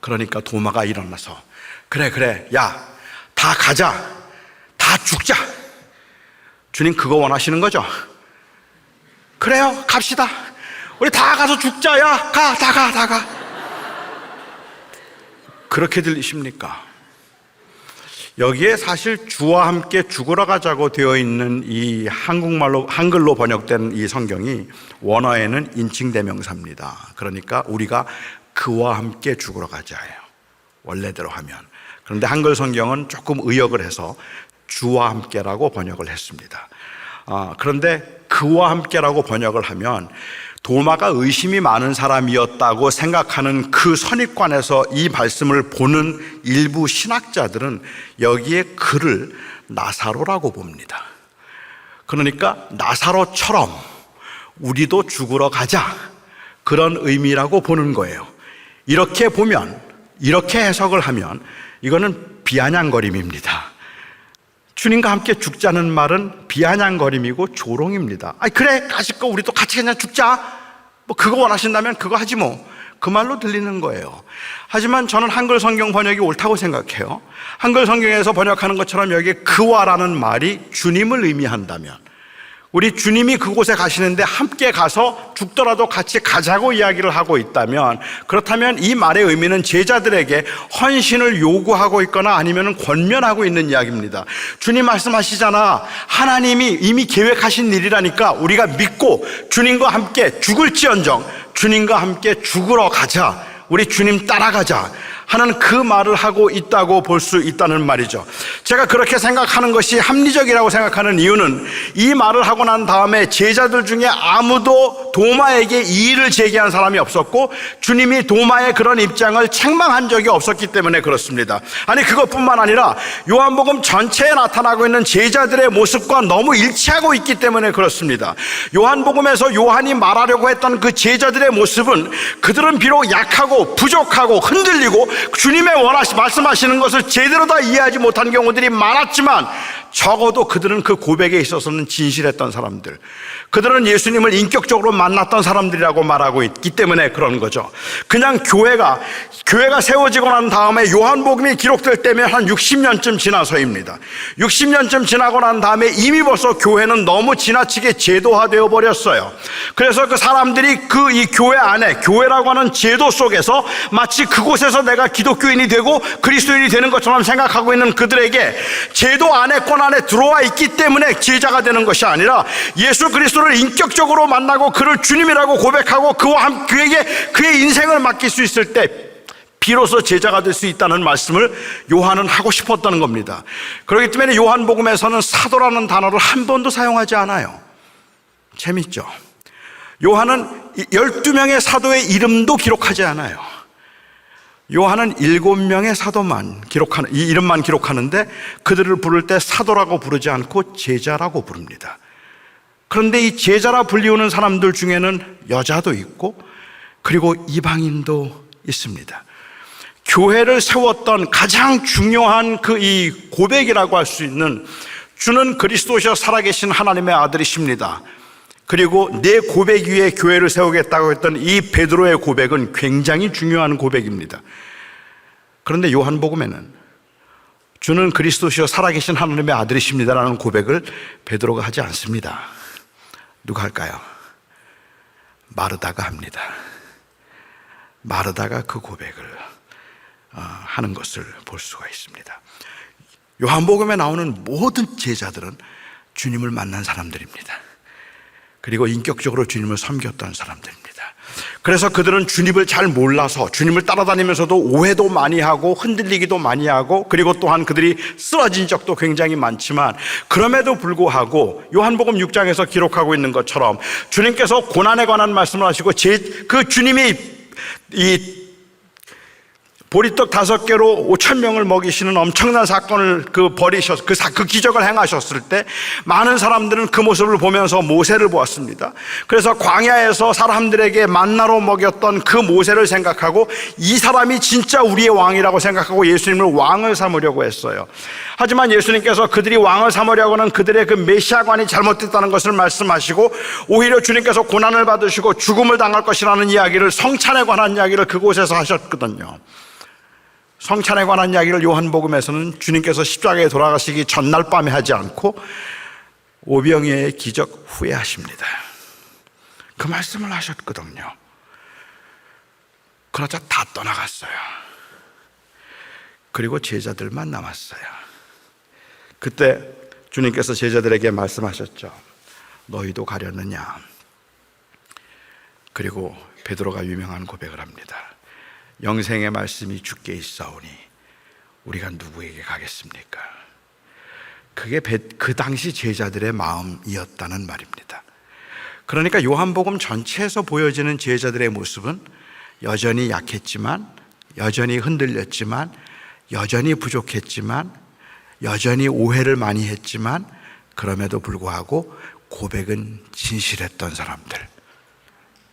S1: 그러니까 도마가 일어나서 그래 야, 다 가자, 다 죽자. 주님 그거 원하시는 거죠? 그래요, 갑시다. 우리 다 가서 죽자. 야, 다 가. 그렇게 들리십니까? 여기에 사실 주와 함께 죽으러 가자고 되어 있는 이 한글로 번역된 이 성경이 원어에는 인칭대명사입니다. 그러니까 우리가 그와 함께 죽으러 가자예요, 원래대로 하면. 그런데 한글 성경은 조금 의역을 해서 주와 함께라고 번역을 했습니다. 그런데 그와 함께라고 번역을 하면 도마가 의심이 많은 사람이었다고 생각하는 그 선입관에서 이 말씀을 보는 일부 신학자들은 여기에 그를 나사로라고 봅니다. 그러니까 나사로처럼 우리도 죽으러 가자, 그런 의미라고 보는 거예요. 이렇게 보면, 이렇게 해석을 하면 이거는 비아냥거림입니다. 주님과 함께 죽자는 말은 비아냥거림이고 조롱입니다. 그래, 가실거 우리도 같이 그냥 죽자, 뭐 그거 원하신다면 그거 하지 뭐, 그 말로 들리는 거예요. 하지만 저는 한글 성경 번역이 옳다고 생각해요. 한글 성경에서 번역하는 것처럼 여기에 그와라는 말이 주님을 의미한다면, 우리 주님이 그곳에 가시는데 함께 가서 죽더라도 같이 가자고 이야기를 하고 있다면, 그렇다면 이 말의 의미는 제자들에게 헌신을 요구하고 있거나 아니면 권면하고 있는 이야기입니다. 주님 말씀하시잖아, 하나님이 이미 계획하신 일이라니까 우리가 믿고 주님과 함께 죽을지언정 주님과 함께 죽으러 가자. 우리 주님 따라가자 하는 그 말을 하고 있다고 볼 수 있다는 말이죠. 제가 그렇게 생각하는 것이 합리적이라고 생각하는 이유는 이 말을 하고 난 다음에 제자들 중에 아무도 도마에게 이의를 제기한 사람이 없었고 주님이 도마의 그런 입장을 책망한 적이 없었기 때문에 그렇습니다. 아니, 그것뿐만 아니라 요한복음 전체에 나타나고 있는 제자들의 모습과 너무 일치하고 있기 때문에 그렇습니다. 요한복음에서 요한이 말하려고 했던 그 제자들의 모습은 그들은 비록 약하고 부족하고 흔들리고 주님의 말씀하시는 것을 제대로 다 이해하지 못한 경우들이 많았지만 적어도 그들은 그 고백에 있어서는 진실했던 사람들, 그들은 예수님을 인격적으로 만났던 사람들이라고 말하고 있기 때문에 그런 거죠. 그냥 교회가 세워지고 난 다음에 요한복음이 기록될 때면 한 60년쯤 지나서입니다. 60년쯤 지나고 난 다음에 이미 벌써 교회는 너무 지나치게 제도화되어 버렸어요. 그래서 그 사람들이 이 교회 안에, 교회라고 하는 제도 속에서 마치 그곳에서 내가 기독교인이 되고 그리스도인이 되는 것처럼 생각하고 있는 그들에게 제도 안에 권 안에 들어와 있기 때문에 제자가 되는 것이 아니라 예수 그리스도를 인격적으로 만나고 그를 주님이라고 고백하고 그에게 그의 인생을 맡길 수 있을 때 비로소 제자가 될 수 있다는 말씀을 요한은 하고 싶었다는 겁니다. 그렇기 때문에 요한복음에서는 사도라는 단어를 한 번도 사용하지 않아요. 재밌죠? 요한은 12명의 사도의 이름도 기록하지 않아요. 요한은 7명의 사도만 이 이름만 기록하는데 그들을 부를 때 사도라고 부르지 않고 제자라고 부릅니다. 그런데 이 제자라 불리우는 사람들 중에는 여자도 있고 그리고 이방인도 있습니다. 교회를 세웠던 가장 중요한 이 고백이라고 할 수 있는 주는 그리스도시여 살아계신 하나님의 아들이십니다. 그리고 내 고백 위에 교회를 세우겠다고 했던 이 베드로의 고백은 굉장히 중요한 고백입니다. 그런데 요한복음에는 주는 그리스도시여 살아계신 하나님의 아들이십니다라는 고백을 베드로가 하지 않습니다. 누가 할까요? 마르다가 합니다. 마르다가 그 고백을 하는 것을 볼 수가 있습니다. 요한복음에 나오는 모든 제자들은 주님을 만난 사람들입니다. 그리고 인격적으로 주님을 섬겼던 사람들입니다. 그래서 그들은 주님을 잘 몰라서 주님을 따라다니면서도 오해도 많이 하고 흔들리기도 많이 하고 그리고 또한 그들이 쓰러진 적도 굉장히 많지만 그럼에도 불구하고 요한복음 6장에서 기록하고 있는 것처럼 주님께서 고난에 관한 말씀을 하시고 그 주님이 이 보리떡 5개로 5,000명을 먹이시는 엄청난 사건을 그 기적을 행하셨을 때 많은 사람들은 그 모습을 보면서 모세를 보았습니다. 그래서 광야에서 사람들에게 만나로 먹였던 그 모세를 생각하고 이 사람이 진짜 우리의 왕이라고 생각하고 예수님을 왕을 삼으려고 했어요. 하지만 예수님께서 그들이 왕을 삼으려고 하는 그들의 그 메시아관이 잘못됐다는 것을 말씀하시고 오히려 주님께서 고난을 받으시고 죽음을 당할 것이라는 이야기를, 성찬에 관한 이야기를 그곳에서 하셨거든요. 성찬에 관한 이야기를 요한복음에서는 주님께서 십자가에 돌아가시기 전날 밤에 하지 않고 오병이어의 기적 후에 하십니다. 그 말씀을 하셨거든요. 그러자 다 떠나갔어요. 그리고 제자들만 남았어요. 그때 주님께서 제자들에게 말씀하셨죠. 너희도 가려느냐? 그리고 베드로가 유명한 고백을 합니다. 영생의 말씀이 주께 있사오니 우리가 누구에게 가겠습니까? 그게 그 당시 제자들의 마음이었다는 말입니다. 그러니까 요한복음 전체에서 보여지는 제자들의 모습은 여전히 약했지만, 여전히 흔들렸지만, 여전히 부족했지만, 여전히 오해를 많이 했지만 그럼에도 불구하고 고백은 진실했던 사람들,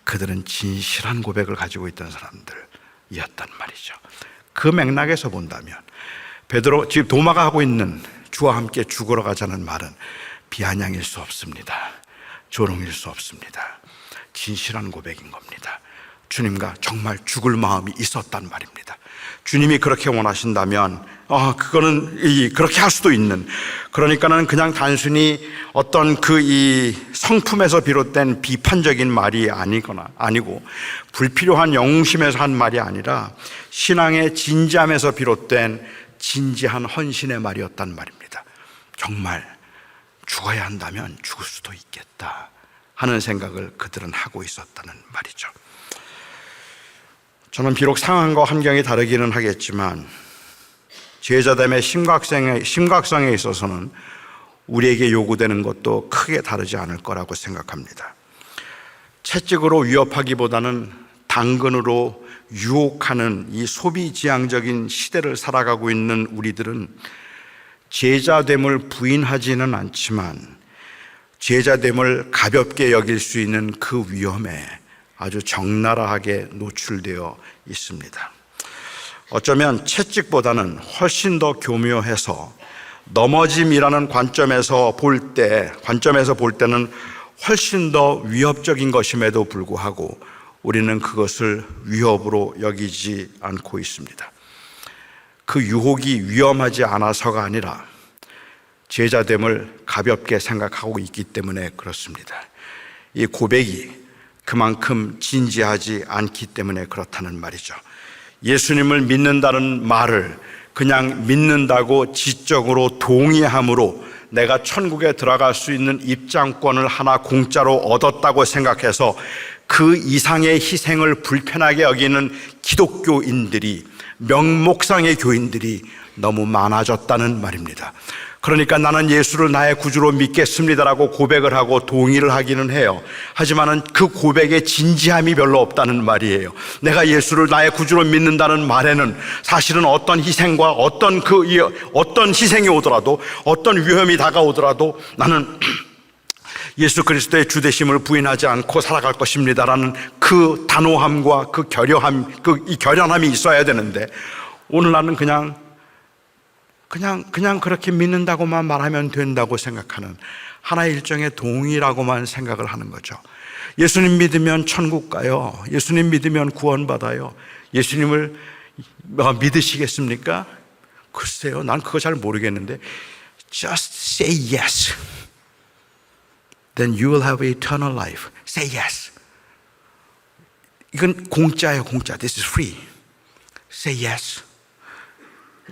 S1: 그들은 진실한 고백을 가지고 있던 사람들이었단 말이죠. 그 맥락에서 본다면 베드로, 지금 도마가 하고 있는 주와 함께 죽으러 가자는 말은 비아냥일 수 없습니다. 조롱일 수 없습니다. 진실한 고백인 겁니다. 주님과 정말 죽을 마음이 있었단 말입니다. 주님이 그렇게 원하신다면 그거는 그렇게 할 수도 있는, 그러니까는 그냥 단순히 어떤 이 성품에서 비롯된 비판적인 말이 아니고 불필요한 영웅심에서 한 말이 아니라 신앙의 진지함에서 비롯된 진지한 헌신의 말이었단 말입니다. 정말 죽어야 한다면 죽을 수도 있겠다 하는 생각을 그들은 하고 있었다는 말이죠. 저는 비록 상황과 환경이 다르기는 하겠지만 제자됨의 심각성에 있어서는 우리에게 요구되는 것도 크게 다르지 않을 거라고 생각합니다. 채찍으로 위협하기보다는 당근으로 유혹하는 이 소비지향적인 시대를 살아가고 있는 우리들은 제자됨을 부인하지는 않지만 제자됨을 가볍게 여길 수 있는 그 위험에 아주 적나라하게 노출되어 있습니다. 어쩌면 채찍보다는 훨씬 더 교묘해서 넘어짐이라는 관점에서 볼 때는 훨씬 더 위협적인 것임에도 불구하고 우리는 그것을 위협으로 여기지 않고 있습니다. 그 유혹이 위험하지 않아서가 아니라 제자됨을 가볍게 생각하고 있기 때문에 그렇습니다. 이 고백이 그만큼 진지하지 않기 때문에 그렇다는 말이죠. 예수님을 믿는다는 말을 그냥 믿는다고 지적으로 동의함으로 내가 천국에 들어갈 수 있는 입장권을 하나 공짜로 얻었다고 생각해서 그 이상의 희생을 불편하게 여기는 기독교인들이, 명목상의 교인들이 너무 많아졌다는 말입니다. 그러니까 나는 예수를 나의 구주로 믿겠습니다라고 고백을 하고 동의를 하기는 해요. 하지만은 그 고백에 진지함이 별로 없다는 말이에요. 내가 예수를 나의 구주로 믿는다는 말에는 사실은 어떤 희생과 어떤 희생이 오더라도, 어떤 위험이 다가오더라도 나는 예수 그리스도의 주되심을 부인하지 않고 살아갈 것입니다라는 그 단호함과 그 결연함이 있어야 되는데, 오늘날은 그냥 그렇게 믿는다고만 말하면 된다고 생각하는 하나의 일종의 동의라고만 생각을 하는 거죠. 예수님 믿으면 천국 가요. 예수님 믿으면 구원받아요. 예수님을 믿으시겠습니까? 글쎄요, 난 그거 잘 모르겠는데 Just say yes. Then you will have eternal life. Say yes. 이건 공짜예요, 공짜. This is free. Say yes.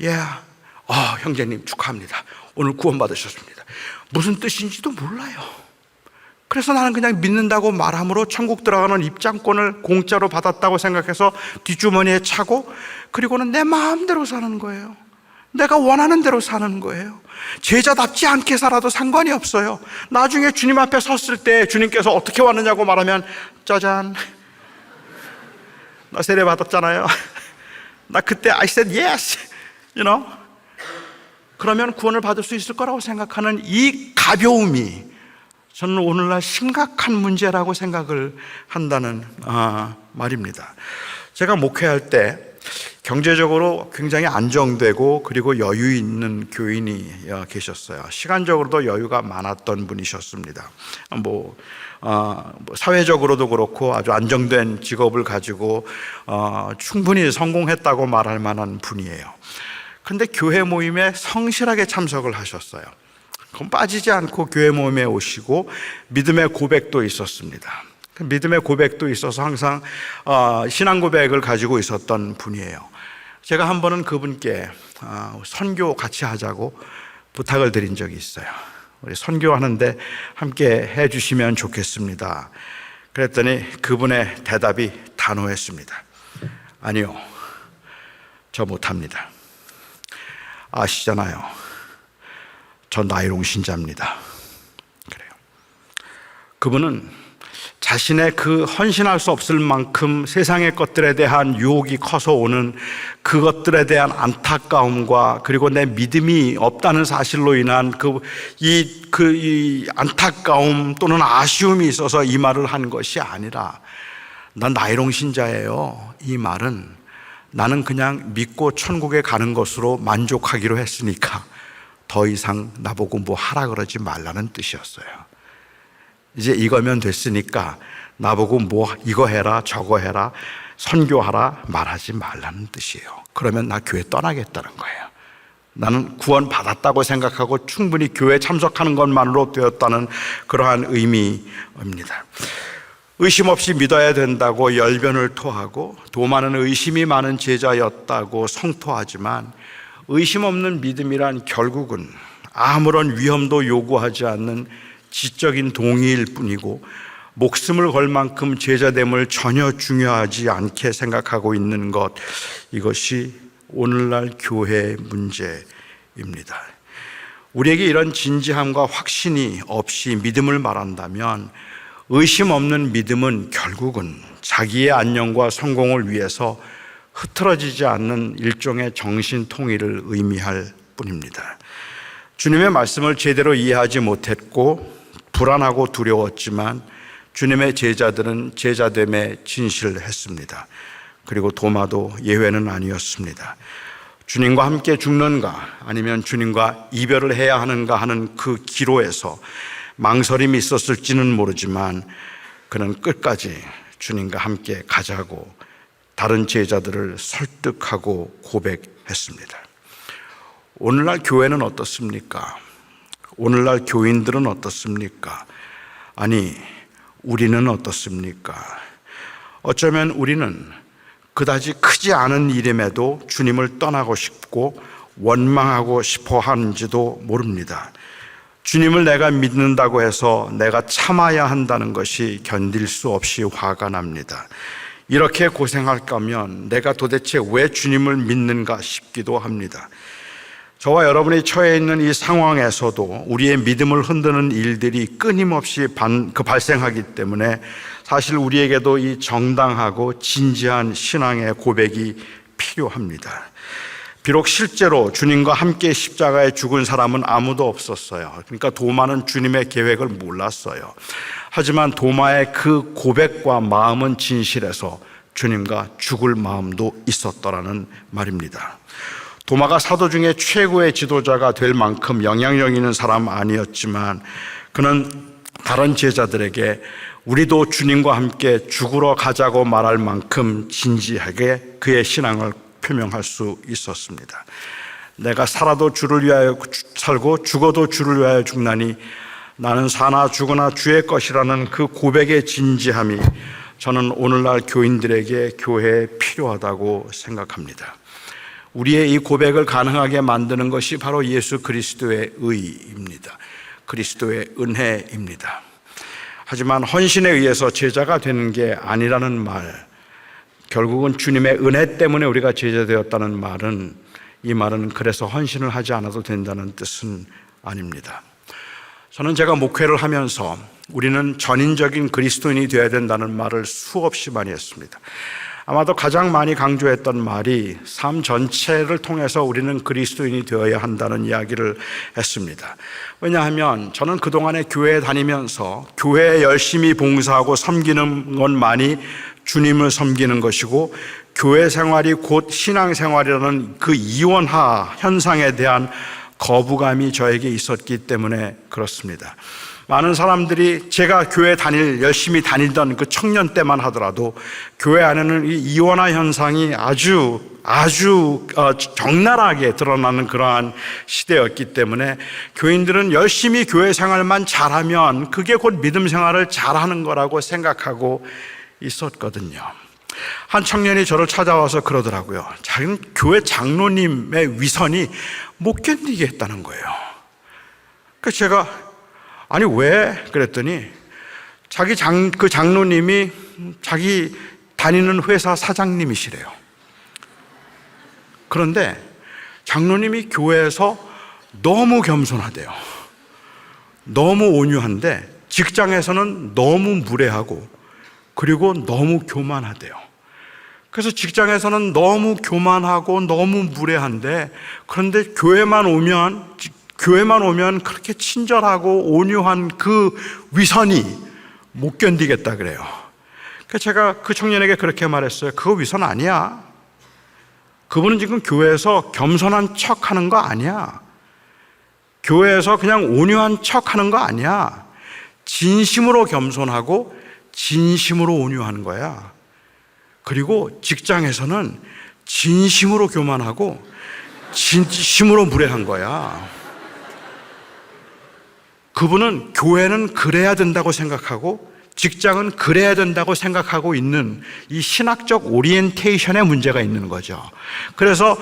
S1: Yeah. 형제님 축하합니다. 오늘 구원받으셨습니다. 무슨 뜻인지도 몰라요. 그래서 나는 그냥 믿는다고 말함으로 천국 들어가는 입장권을 공짜로 받았다고 생각해서 뒷주머니에 차고, 그리고는 내 마음대로 사는 거예요. 내가 원하는 대로 사는 거예요. 제자답지 않게 살아도 상관이 없어요. 나중에 주님 앞에 섰을 때 주님께서 어떻게 왔느냐고 말하면 짜잔, 나 세례 받았잖아요. 나 그때 I said yes. 그러면 구원을 받을 수 있을 거라고 생각하는 이 가벼움이 저는 오늘날 심각한 문제라고 생각을 한다는 말입니다. 제가 목회할 때 경제적으로 굉장히 안정되고 그리고 여유 있는 교인이 계셨어요. 시간적으로도 여유가 많았던 분이셨습니다. 사회적으로도 그렇고 아주 안정된 직업을 가지고 충분히 성공했다고 말할 만한 분이에요. 근데 교회 모임에 성실하게 참석을 하셨어요. 그럼 빠지지 않고 교회 모임에 오시고 믿음의 고백도 있었습니다. 믿음의 고백도 있어서 항상 신앙 고백을 가지고 있었던 분이에요. 제가 한 번은 그분께 선교 같이 하자고 부탁을 드린 적이 있어요. 우리 선교하는데 함께 해주시면 좋겠습니다. 그랬더니 그분의 대답이 단호했습니다. 아니요, 저 못합니다. 아시잖아요. 저 나이롱 신자입니다. 그래요. 그분은 자신의 그 헌신할 수 없을 만큼 세상의 것들에 대한 유혹이 커서 오는 그것들에 대한 안타까움과 그리고 내 믿음이 없다는 사실로 인한 이 안타까움 또는 아쉬움이 있어서 이 말을 한 것이 아니라, 난 나이롱 신자예요. 이 말은 나는 그냥 믿고 천국에 가는 것으로 만족하기로 했으니까 더 이상 나보고 뭐 하라 그러지 말라는 뜻이었어요. 이제 이거면 됐으니까 나보고 뭐 이거 해라 저거 해라 선교하라 말하지 말라는 뜻이에요. 그러면 나 교회 떠나겠다는 거예요. 나는 구원 받았다고 생각하고 충분히 교회 참석하는 것만으로 되었다는 그러한 의미입니다. 의심 없이 믿어야 된다고 열변을 토하고 도마는 의심이 많은 제자였다고 성토하지만, 의심 없는 믿음이란 결국은 아무런 위험도 요구하지 않는 지적인 동의일 뿐이고, 목숨을 걸 만큼 제자됨을 전혀 중요하지 않게 생각하고 있는 것, 이것이 오늘날 교회의 문제입니다. 우리에게 이런 진지함과 확신이 없이 믿음을 말한다면 의심 없는 믿음은 결국은 자기의 안녕과 성공을 위해서 흐트러지지 않는 일종의 정신 통일을 의미할 뿐입니다. 주님의 말씀을 제대로 이해하지 못했고 불안하고 두려웠지만 주님의 제자들은 제자됨에 진실했습니다. 그리고 도마도 예외는 아니었습니다. 주님과 함께 죽는가 아니면 주님과 이별을 해야 하는가 하는 그 기로에서 망설임이 있었을지는 모르지만 그는 끝까지 주님과 함께 가자고 다른 제자들을 설득하고 고백했습니다. 오늘날 교회는 어떻습니까? 오늘날 교인들은 어떻습니까? 아니, 우리는 어떻습니까? 어쩌면 우리는 그다지 크지 않은 일임에도 주님을 떠나고 싶고 원망하고 싶어 하는지도 모릅니다. 주님을 내가 믿는다고 해서 내가 참아야 한다는 것이 견딜 수 없이 화가 납니다. 이렇게 고생할 거면 내가 도대체 왜 주님을 믿는가 싶기도 합니다. 저와 여러분이 처해 있는 이 상황에서도 우리의 믿음을 흔드는 일들이 끊임없이 발생하기 때문에 사실 우리에게도 이 정당하고 진지한 신앙의 고백이 필요합니다. 비록 실제로 주님과 함께 십자가에 죽은 사람은 아무도 없었어요. 그러니까 도마는 주님의 계획을 몰랐어요. 하지만 도마의 그 고백과 마음은 진실해서 주님과 죽을 마음도 있었더라는 말입니다. 도마가 사도 중에 최고의 지도자가 될 만큼 영향력 있는 사람 아니었지만 그는 다른 제자들에게 우리도 주님과 함께 죽으러 가자고 말할 만큼 진지하게 그의 신앙을 표명할 수 있었습니다. 내가 살아도 주를 위하여 살고 죽어도 주를 위하여 죽나니 나는 사나 죽으나 주의 것이라는 그 고백의 진지함이 저는 오늘날 교인들에게 교회에 필요하다고 생각합니다. 우리의 이 고백을 가능하게 만드는 것이 바로 예수 그리스도의 의입니다. 그리스도의 은혜입니다. 하지만 헌신에 의해서 제자가 되는 게 아니라는 말, 결국은 주님의 은혜 때문에 우리가 제자 되었다는 말은, 이 말은 그래서 헌신을 하지 않아도 된다는 뜻은 아닙니다. 저는 제가 목회를 하면서 우리는 전인적인 그리스도인이 되어야 된다는 말을 수없이 많이 했습니다. 아마도 가장 많이 강조했던 말이 삶 전체를 통해서 우리는 그리스도인이 되어야 한다는 이야기를 했습니다. 왜냐하면 저는 그동안에 교회에 다니면서 교회에 열심히 봉사하고 섬기는 것만이 주님을 섬기는 것이고 교회 생활이 곧 신앙생활이라는 그 이원화 현상에 대한 거부감이 저에게 있었기 때문에 그렇습니다. 많은 사람들이 제가 교회 열심히 다니던 그 청년 때만 하더라도 교회 안에는 이 이원화 현상이 아주 적나라하게 드러나는 그러한 시대였기 때문에 교인들은 열심히 교회 생활만 잘하면 그게 곧 믿음 생활을 잘하는 거라고 생각하고 있었거든요. 한 청년이 저를 찾아와서 그러더라고요. 자기는 교회 장로님의 위선이 못 견디게 했다는 거예요. 그래서 제가 아니 왜? 그랬더니 그 장로님이 자기 다니는 회사 사장님이시래요. 그런데 장로님이 교회에서 너무 겸손하대요. 너무 온유한데 직장에서는 너무 무례하고 그리고 너무 교만하대요. 그래서 직장에서는 너무 교만하고 너무 무례한데 그런데 교회만 오면 그렇게 친절하고 온유한 그 위선이 못 견디겠다 그래요. 그래서 제가 그 청년에게 그렇게 말했어요. 그거 위선 아니야. 그분은 지금 교회에서 겸손한 척 하는 거 아니야. 교회에서 그냥 온유한 척 하는 거 아니야. 진심으로 겸손하고 진심으로 온유한 거야. 그리고 직장에서는 진심으로 교만하고 진심으로 무례한 거야. 그분은 교회는 그래야 된다고 생각하고 직장은 그래야 된다고 생각하고 있는 이 신학적 오리엔테이션에 문제가 있는 거죠. 그래서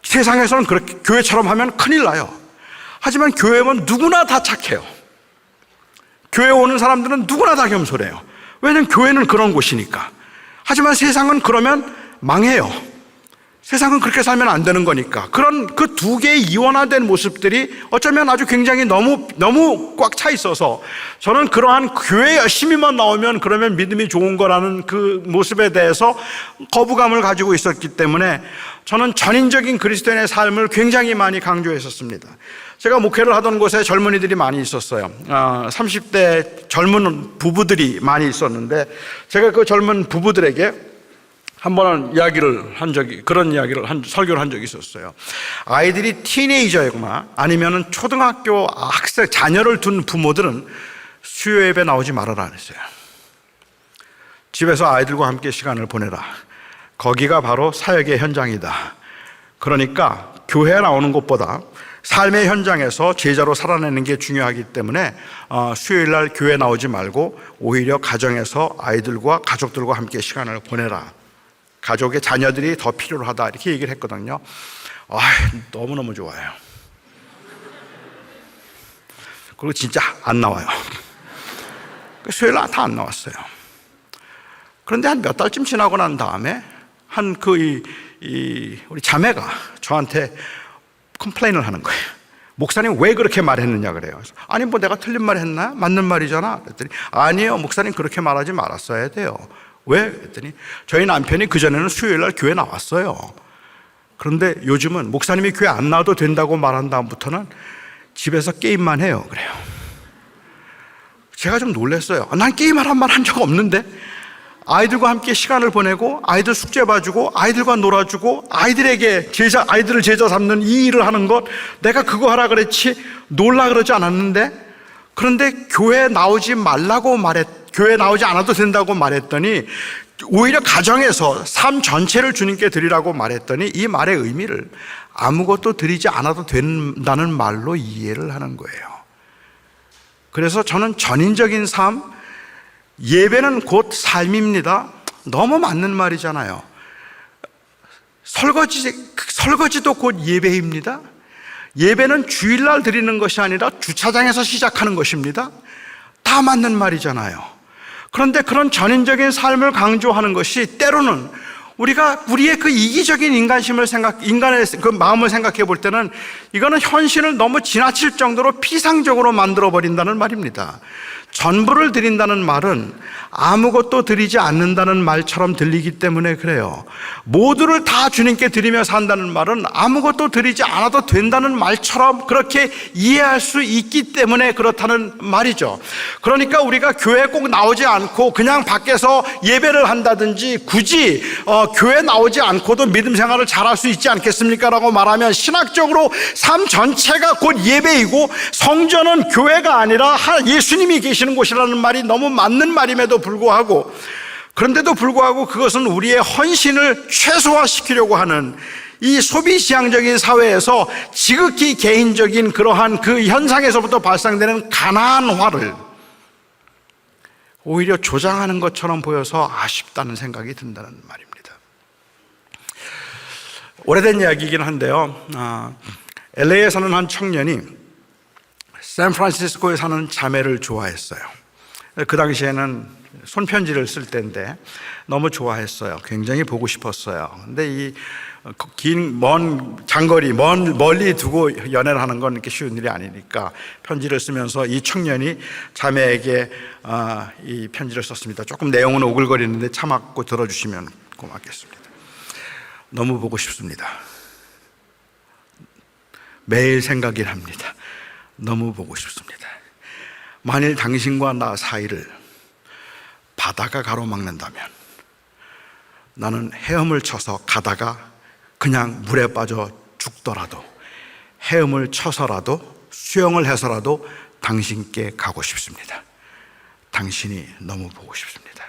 S1: 세상에서는 그렇게 교회처럼 하면 큰일 나요. 하지만 교회면 누구나 다 착해요. 교회 오는 사람들은 누구나 다 겸손해요. 왜냐하면 교회는 그런 곳이니까. 하지만 세상은 그러면 망해요. 세상은 그렇게 살면 안 되는 거니까. 그런 그 두 개의 이원화된 모습들이 어쩌면 아주 굉장히 너무 꽉 차 있어서 저는 그러한 교회 열심히만 나오면 그러면 믿음이 좋은 거라는 그 모습에 대해서 거부감을 가지고 있었기 때문에 저는 전인적인 그리스도인의 삶을 굉장히 많이 강조했었습니다. 제가 목회를 하던 곳에 젊은이들이 많이 있었어요. 30대 젊은 부부들이 많이 있었는데 제가 그 젊은 부부들에게 한 번은 설교를 한 적이 있었어요. 아이들이 티네이저거나 아니면은 초등학교 학생, 자녀를 둔 부모들은 수요 예배 나오지 말아라 그랬어요. 집에서 아이들과 함께 시간을 보내라. 거기가 바로 사역의 현장이다. 그러니까 교회에 나오는 것보다 삶의 현장에서 제자로 살아내는 게 중요하기 때문에 수요일 날 교회 나오지 말고 오히려 가정에서 아이들과 가족들과 함께 시간을 보내라. 가족의 자녀들이 더 필요하다 이렇게 얘기를 했거든요. 너무너무 좋아요. 그리고 진짜 안 나와요. 수요일 날 다 안 나왔어요. 그런데 한 몇 달쯤 지나고 난 다음에 우리 자매가 저한테 컴플레인을 하는 거예요. 목사님 왜 그렇게 말했느냐 그래요. 아니 뭐 내가 틀린 말 했나? 맞는 말이잖아. 그랬더니 아니에요. 목사님 그렇게 말하지 말았어야 돼요. 왜? 그랬더니 저희 남편이 그전에는 수요일 날 교회 나왔어요. 그런데 요즘은 목사님이 교회 안 나와도 된다고 말한 다음부터는 집에서 게임만 해요. 그래요. 제가 좀 놀랐어요. 난 게임하란 말 한 적 없는데 아이들과 함께 시간을 보내고 아이들 숙제 봐주고 아이들과 놀아주고 아이들을 제자 삼는 이 일을 하는 것 내가 그거 하라 그랬지 놀라 그러지 않았는데 그런데 교회 나오지 않아도 된다고 말했더니 오히려 가정에서 삶 전체를 주님께 드리라고 말했더니 이 말의 의미를 아무것도 드리지 않아도 된다는 말로 이해를 하는 거예요. 그래서 저는 전인적인 삶, 예배는 곧 삶입니다. 너무 맞는 말이잖아요. 설거지도 곧 예배입니다. 예배는 주일날 드리는 것이 아니라 주차장에서 시작하는 것입니다. 다 맞는 말이잖아요. 그런데 그런 전인적인 삶을 강조하는 것이 때로는 우리의 그 이기적인 인간의 그 마음을 생각해 볼 때는 이거는 현실을 너무 지나칠 정도로 피상적으로 만들어 버린다는 말입니다. 전부를 드린다는 말은 아무것도 드리지 않는다는 말처럼 들리기 때문에 그래요. 모두를 다 주님께 드리며 산다는 말은 아무것도 드리지 않아도 된다는 말처럼 그렇게 이해할 수 있기 때문에 그렇다는 말이죠. 그러니까 우리가 교회에 꼭 나오지 않고 그냥 밖에서 예배를 한다든지 굳이 교회 나오지 않고도 믿음 생활을 잘할 수 있지 않겠습니까? 라고 말하면 신학적으로 삶 전체가 곧 예배이고 성전은 교회가 아니라 예수님이 계시는 곳이라는 말이 너무 맞는 말임에도 불구하고 그런데도 불구하고 그것은 우리의 헌신을 최소화시키려고 하는 이 소비지향적인 사회에서 지극히 개인적인 그러한 그 현상에서부터 발생되는 가난화를 오히려 조장하는 것처럼 보여서 아쉽다는 생각이 든다는 말입니다. 오래된 이야기이긴 한데요. LA에 사는 한 청년이 샌프란시스코에 사는 자매를 좋아했어요. 그 당시에는 손편지를 쓸 때인데 너무 좋아했어요. 굉장히 보고 싶었어요. 근데 이 먼 장거리, 멀리 두고 연애를 하는 건 이렇게 쉬운 일이 아니니까 편지를 쓰면서 이 청년이 자매에게 이 편지를 썼습니다. 조금 내용은 오글거리는데 참았고 들어주시면 고맙겠습니다. 너무 보고 싶습니다. 매일 생각이 납니다. 너무 보고 싶습니다. 만일 당신과 나 사이를 바다가 가로막는다면 나는 헤엄을 쳐서 가다가 그냥 물에 빠져 죽더라도 헤엄을 쳐서라도 수영을 해서라도 당신께 가고 싶습니다. 당신이 너무 보고 싶습니다.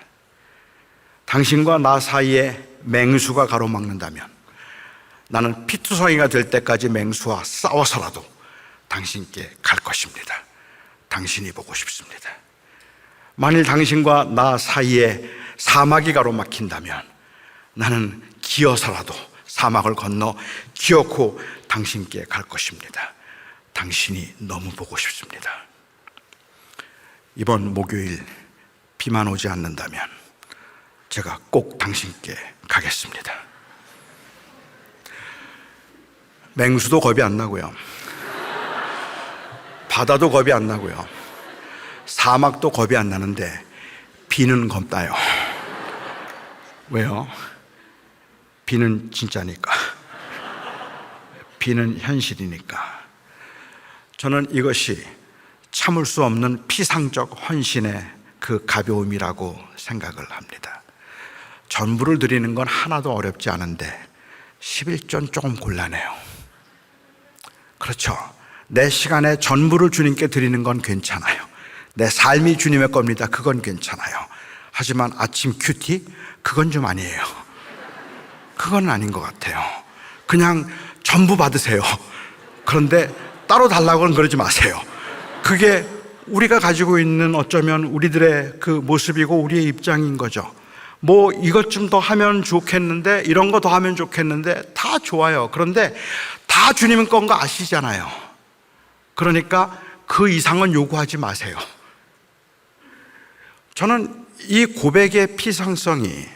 S1: 당신과 나 사이에 맹수가 가로막는다면 나는 피투성이가 될 때까지 맹수와 싸워서라도 당신께 갈 것입니다. 당신이 보고 싶습니다. 만일 당신과 나 사이에 사막이 가로막힌다면 나는 기어서라도 사막을 건너 기어코 당신께 갈 것입니다. 당신이 너무 보고 싶습니다. 이번 목요일 비만 오지 않는다면 제가 꼭 당신께 가겠습니다. 맹수도 겁이 안 나고요. 바다도 겁이 안 나고요. 사막도 겁이 안 나는데 비는 겁나요. 왜요? 비는 진짜니까. 비는 현실이니까. 저는 이것이 참을 수 없는 피상적 헌신의 그 가벼움이라고 생각을 합니다. 전부를 드리는 건 하나도 어렵지 않은데 11조는 조금 곤란해요. 그렇죠. 내 시간에 전부를 주님께 드리는 건 괜찮아요. 내 삶이 주님의 겁니다. 그건 괜찮아요. 하지만 아침 큐티? 그건 좀 아니에요. 그건 아닌 것 같아요. 그냥 전부 받으세요. 그런데 따로 달라고는 그러지 마세요. 그게 우리가 가지고 있는 어쩌면 우리들의 그 모습이고 우리의 입장인 거죠. 뭐 이것 좀 더 하면 좋겠는데, 이런 거 더 하면 좋겠는데, 다 좋아요. 그런데 다 주님 건 거 아시잖아요. 그러니까 그 이상은 요구하지 마세요. 저는 이 고백의 피상성이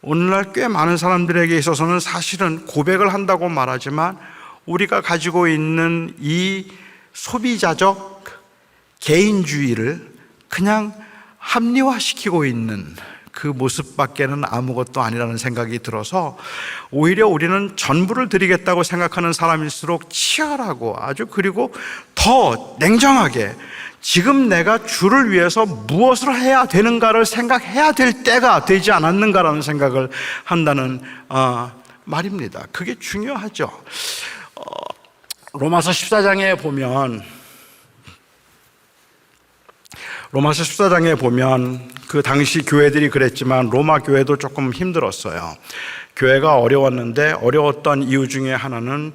S1: 오늘날 꽤 많은 사람들에게 있어서는 사실은 고백을 한다고 말하지만 우리가 가지고 있는 이 소비자적 개인주의를 그냥 합리화시키고 있는 그 모습밖에는 아무것도 아니라는 생각이 들어서 오히려 우리는 전부를 드리겠다고 생각하는 사람일수록 치열하고 아주, 그리고 더 냉정하게 지금 내가 주를 위해서 무엇을 해야 되는가를 생각해야 될 때가 되지 않았는가라는 생각을 한다는 말입니다. 그게 중요하죠. 로마서 14장에 보면 그 당시 교회들이 그랬지만 로마 교회도 조금 힘들었어요. 교회가 어려웠는데 어려웠던 이유 중에 하나는,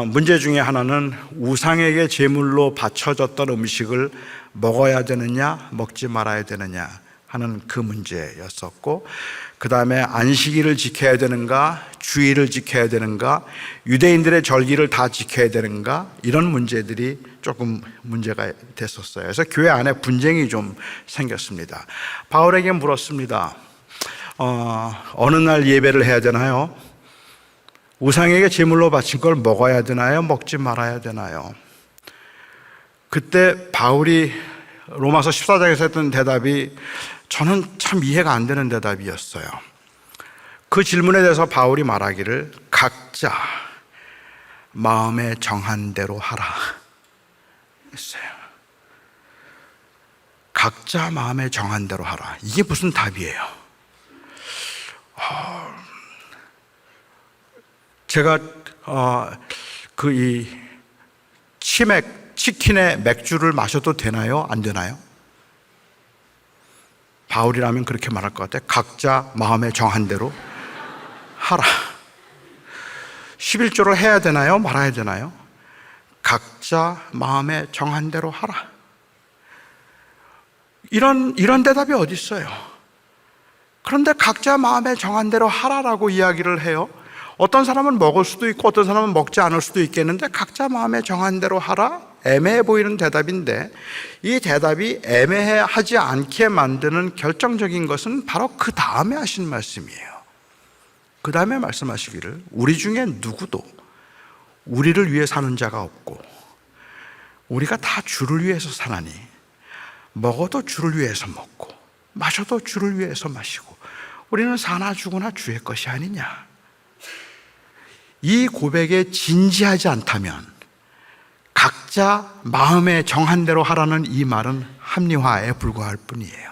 S1: 문제 중에 하나는 우상에게 제물로 바쳐졌던 음식을 먹어야 되느냐 먹지 말아야 되느냐 하는 그 문제였었고, 그 다음에 안식일을 지켜야 되는가, 주일을 지켜야 되는가, 유대인들의 절기를 다 지켜야 되는가, 이런 문제들이 조금 문제가 됐었어요. 그래서 교회 안에 분쟁이 좀 생겼습니다. 바울에게 물었습니다. 어느 날 예배를 해야 되나요? 우상에게 제물로 바친 걸 먹어야 되나요? 먹지 말아야 되나요? 그때 바울이 로마서 14장에서 했던 대답이 저는 참 이해가 안 되는 대답이었어요. 그 질문에 대해서 바울이 말하기를 각자 마음에 정한 대로 하라 했어요. 각자 마음에 정한 대로 하라. 이게 무슨 답이에요? 제가 이 치킨에 맥주를 마셔도 되나요? 안 되나요? 바울이라면 그렇게 말할 것 같아요. 각자 마음에 정한 대로 하라. 11조를 해야 되나요? 말아야 되나요? 각자 마음에 정한 대로 하라. 이런 대답이 어디 있어요? 그런데 각자 마음에 정한 대로 하라라고 이야기를 해요. 어떤 사람은 먹을 수도 있고 어떤 사람은 먹지 않을 수도 있겠는데 각자 마음에 정한 대로 하라? 애매해 보이는 대답인데, 이 대답이 애매하지 않게 만드는 결정적인 것은 바로 그 다음에 하신 말씀이에요. 그 다음에 말씀하시기를 우리 중에 누구도 우리를 위해 사는 자가 없고 우리가 다 주를 위해서 사나니 먹어도 주를 위해서 먹고 마셔도 주를 위해서 마시고 우리는 사나 죽으나 주의 것이 아니냐. 이 고백에 진지하지 않다면 각자 마음에 정한 대로 하라는 이 말은 합리화에 불과할 뿐이에요.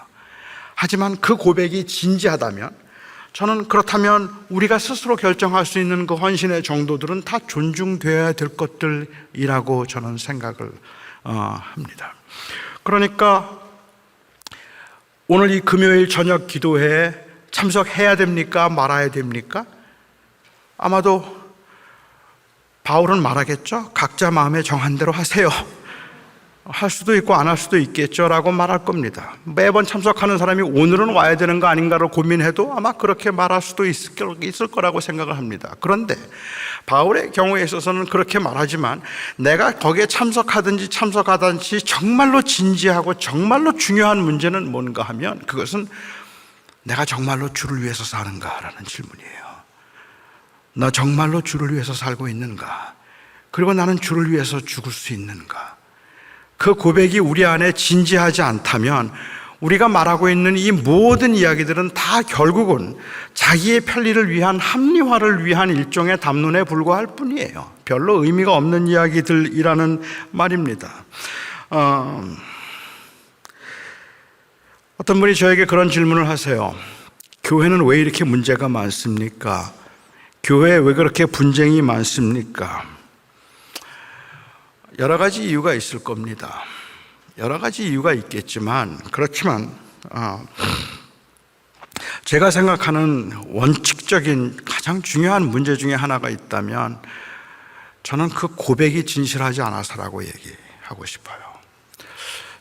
S1: 하지만 그 고백이 진지하다면, 저는 그렇다면 우리가 스스로 결정할 수 있는 그 헌신의 정도들은 다 존중되어야 될 것들이라고 저는 생각을 합니다. 그러니까 오늘 이 금요일 저녁 기도회에 참석해야 됩니까? 말아야 됩니까? 아마도 바울은 말하겠죠. 각자 마음에 정한 대로 하세요. 할 수도 있고 안 할 수도 있겠죠라고 말할 겁니다. 매번 참석하는 사람이 오늘은 와야 되는 거 아닌가를 고민해도 아마 그렇게 말할 수도 있을 거라고 생각을 합니다. 그런데 바울의 경우에 있어서는 그렇게 말하지만 내가 거기에 참석하든지 참석하든지 정말로 진지하고 정말로 중요한 문제는 뭔가 하면 그것은 내가 정말로 주를 위해서 사는가라는 질문이에요. 나 정말로 주를 위해서 살고 있는가? 그리고 나는 주를 위해서 죽을 수 있는가? 그 고백이 우리 안에 진지하지 않다면 우리가 말하고 있는 이 모든 이야기들은 다 결국은 자기의 편리를 위한 합리화를 위한 일종의 담론에 불과할 뿐이에요. 별로 의미가 없는 이야기들이라는 말입니다. 어떤 분이 저에게 그런 질문을 하세요. 교회는 왜 이렇게 문제가 많습니까? 교회에 왜 그렇게 분쟁이 많습니까? 여러 가지 이유가 있을 겁니다. 여러 가지 이유가 있겠지만 그렇지만 제가 생각하는 원칙적인 가장 중요한 문제 중에 하나가 있다면 저는 그 고백이 진실하지 않아서라고 얘기하고 싶어요.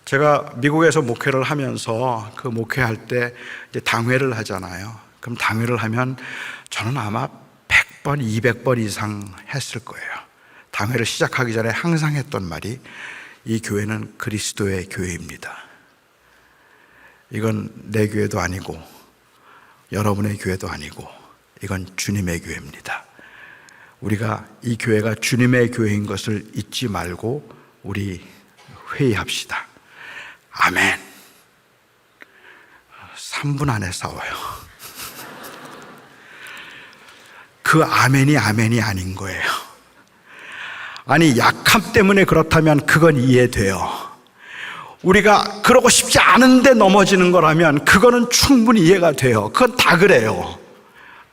S1: 제가 미국에서 목회를 하면서 그 목회할 때 이제 당회를 하잖아요. 그럼 당회를 하면 저는 아마 100번, 200번 이상 했을 거예요. 당회를 시작하기 전에 항상 했던 말이 이 교회는 그리스도의 교회입니다. 이건 내 교회도 아니고 여러분의 교회도 아니고 이건 주님의 교회입니다. 우리가 이 교회가 주님의 교회인 것을 잊지 말고 우리 회의합시다. 아멘. 3분 안에 싸워요. 그 아멘이 아닌 거예요. 아니, 약함 때문에 그렇다면 그건 이해돼요. 우리가 그러고 싶지 않은데 넘어지는 거라면 그거는 충분히 이해가 돼요. 그건 다 그래요.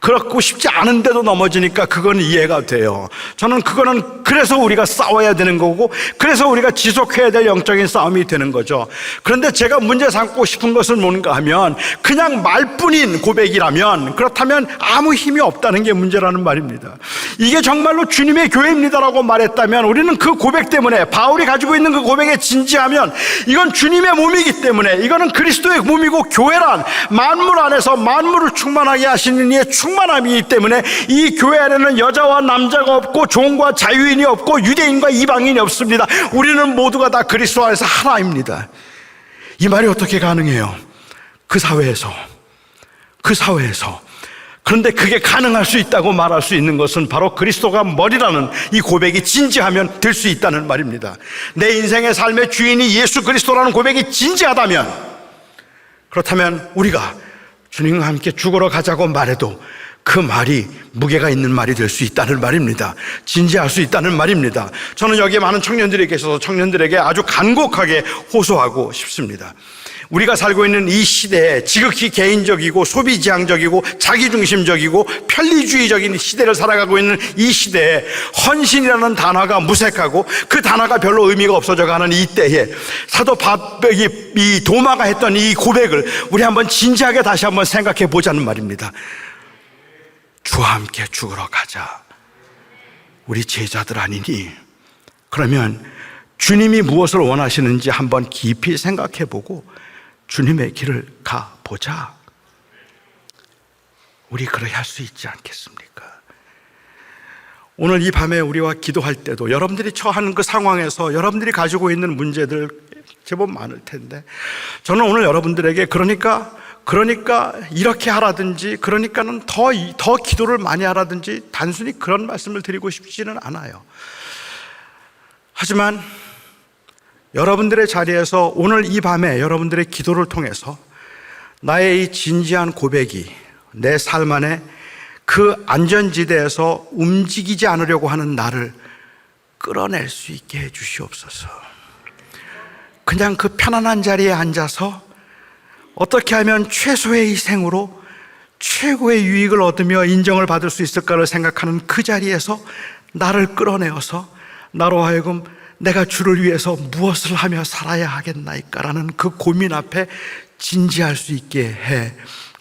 S1: 그렇고 싶지 않은데도 넘어지니까 그건 이해가 돼요. 저는 그거는 그래서 우리가 싸워야 되는 거고 그래서 우리가 지속해야 될 영적인 싸움이 되는 거죠. 그런데 제가 문제 삼고 싶은 것은 뭔가 하면 그냥 말뿐인 고백이라면 그렇다면 아무 힘이 없다는 게 문제라는 말입니다. 이게 정말로 주님의 교회입니다라고 말했다면 우리는 그 고백 때문에 바울이 가지고 있는 그 고백에 진지하면 이건 주님의 몸이기 때문에 이거는 그리스도의 몸이고 교회란 만물 안에서 만물을 충만하게 하시는 이의 충만함이기 때문에 이 교회 안에는 여자와 남자가 없고 종과 자유인이 없고 유대인과 이방인이 없습니다. 우리는 모두가 다 그리스도 안에서 하나입니다. 이 말이 어떻게 가능해요? 그 사회에서 그런데 그게 가능할 수 있다고 말할 수 있는 것은 바로 그리스도가 머리라는 이 고백이 진지하면 될 수 있다는 말입니다. 내 인생의 삶의 주인이 예수 그리스도라는 고백이 진지하다면 그렇다면 우리가 주님과 함께 죽으러 가자고 말해도 그 말이 무게가 있는 말이 될 수 있다는 말입니다. 진지할 수 있다는 말입니다. 저는 여기에 많은 청년들이 계셔서 청년들에게 아주 간곡하게 호소하고 싶습니다. 우리가 살고 있는 이 시대에 지극히 개인적이고 소비지향적이고 자기중심적이고 편리주의적인 시대를 살아가고 있는 이 시대에 헌신이라는 단어가 무색하고 그 단어가 별로 의미가 없어져가는 이 때에 사도 바울이 이 도마가 했던 이 고백을 우리 한번 진지하게 다시 한번 생각해 보자는 말입니다. 주와 함께 죽으러 가자. 우리 제자들 아니니? 그러면 주님이 무엇을 원하시는지 한번 깊이 생각해 보고 주님의 길을 가보자. 우리 그렇게 할 수 있지 않겠습니까? 오늘 이 밤에 우리와 기도할 때도 여러분들이 처하는 그 상황에서 여러분들이 가지고 있는 문제들 제법 많을 텐데 저는 오늘 여러분들에게 그러니까 이렇게 하라든지 그러니까는 더 기도를 많이 하라든지 단순히 그런 말씀을 드리고 싶지는 않아요. 하지만 여러분들의 자리에서 오늘 이 밤에 여러분들의 기도를 통해서 나의 이 진지한 고백이 내 삶 안에 그 안전지대에서 움직이지 않으려고 하는 나를 끌어낼 수 있게 해 주시옵소서. 그냥 그 편안한 자리에 앉아서 어떻게 하면 최소의 희생으로 최고의 유익을 얻으며 인정을 받을 수 있을까를 생각하는 그 자리에서 나를 끌어내어서 나로 하여금 내가 주를 위해서 무엇을 하며 살아야 하겠나이까라는 그 고민 앞에 진지할 수 있게 해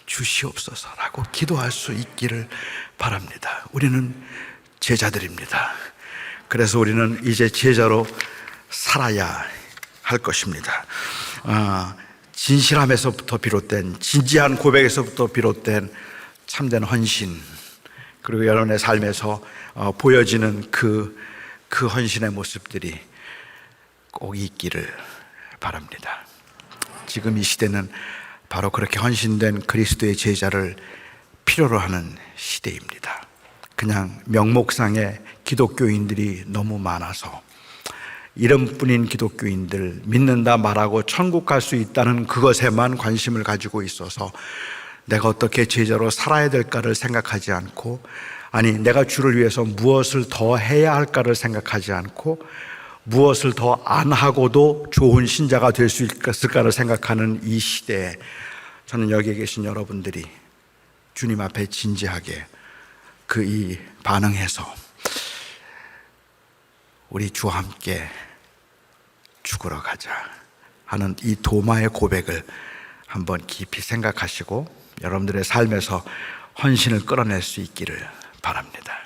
S1: 주시옵소서라고 기도할 수 있기를 바랍니다. 우리는 제자들입니다. 그래서 우리는 이제 제자로 살아야 할 것입니다. 진실함에서부터 비롯된, 진지한 고백에서부터 비롯된 참된 헌신, 그리고 여러분의 삶에서 보여지는 그 헌신의 모습들이 꼭 있기를 바랍니다. 지금 이 시대는 바로 그렇게 헌신된 그리스도의 제자를 필요로 하는 시대입니다. 그냥 명목상의 기독교인들이 너무 많아서 이름뿐인 기독교인들, 믿는다 말하고 천국 갈 수 있다는 그것에만 관심을 가지고 있어서 내가 어떻게 제자로 살아야 될까를 생각하지 않고, 아니 내가 주를 위해서 무엇을 더 해야 할까를 생각하지 않고, 무엇을 더 안 하고도 좋은 신자가 될 수 있을까를 생각하는 이 시대에 저는 여기에 계신 여러분들이 주님 앞에 진지하게 이 반응해서 우리 주와 함께 죽으러 가자 하는 이 도마의 고백을 한번 깊이 생각하시고 여러분들의 삶에서 헌신을 끌어낼 수 있기를 바랍니다.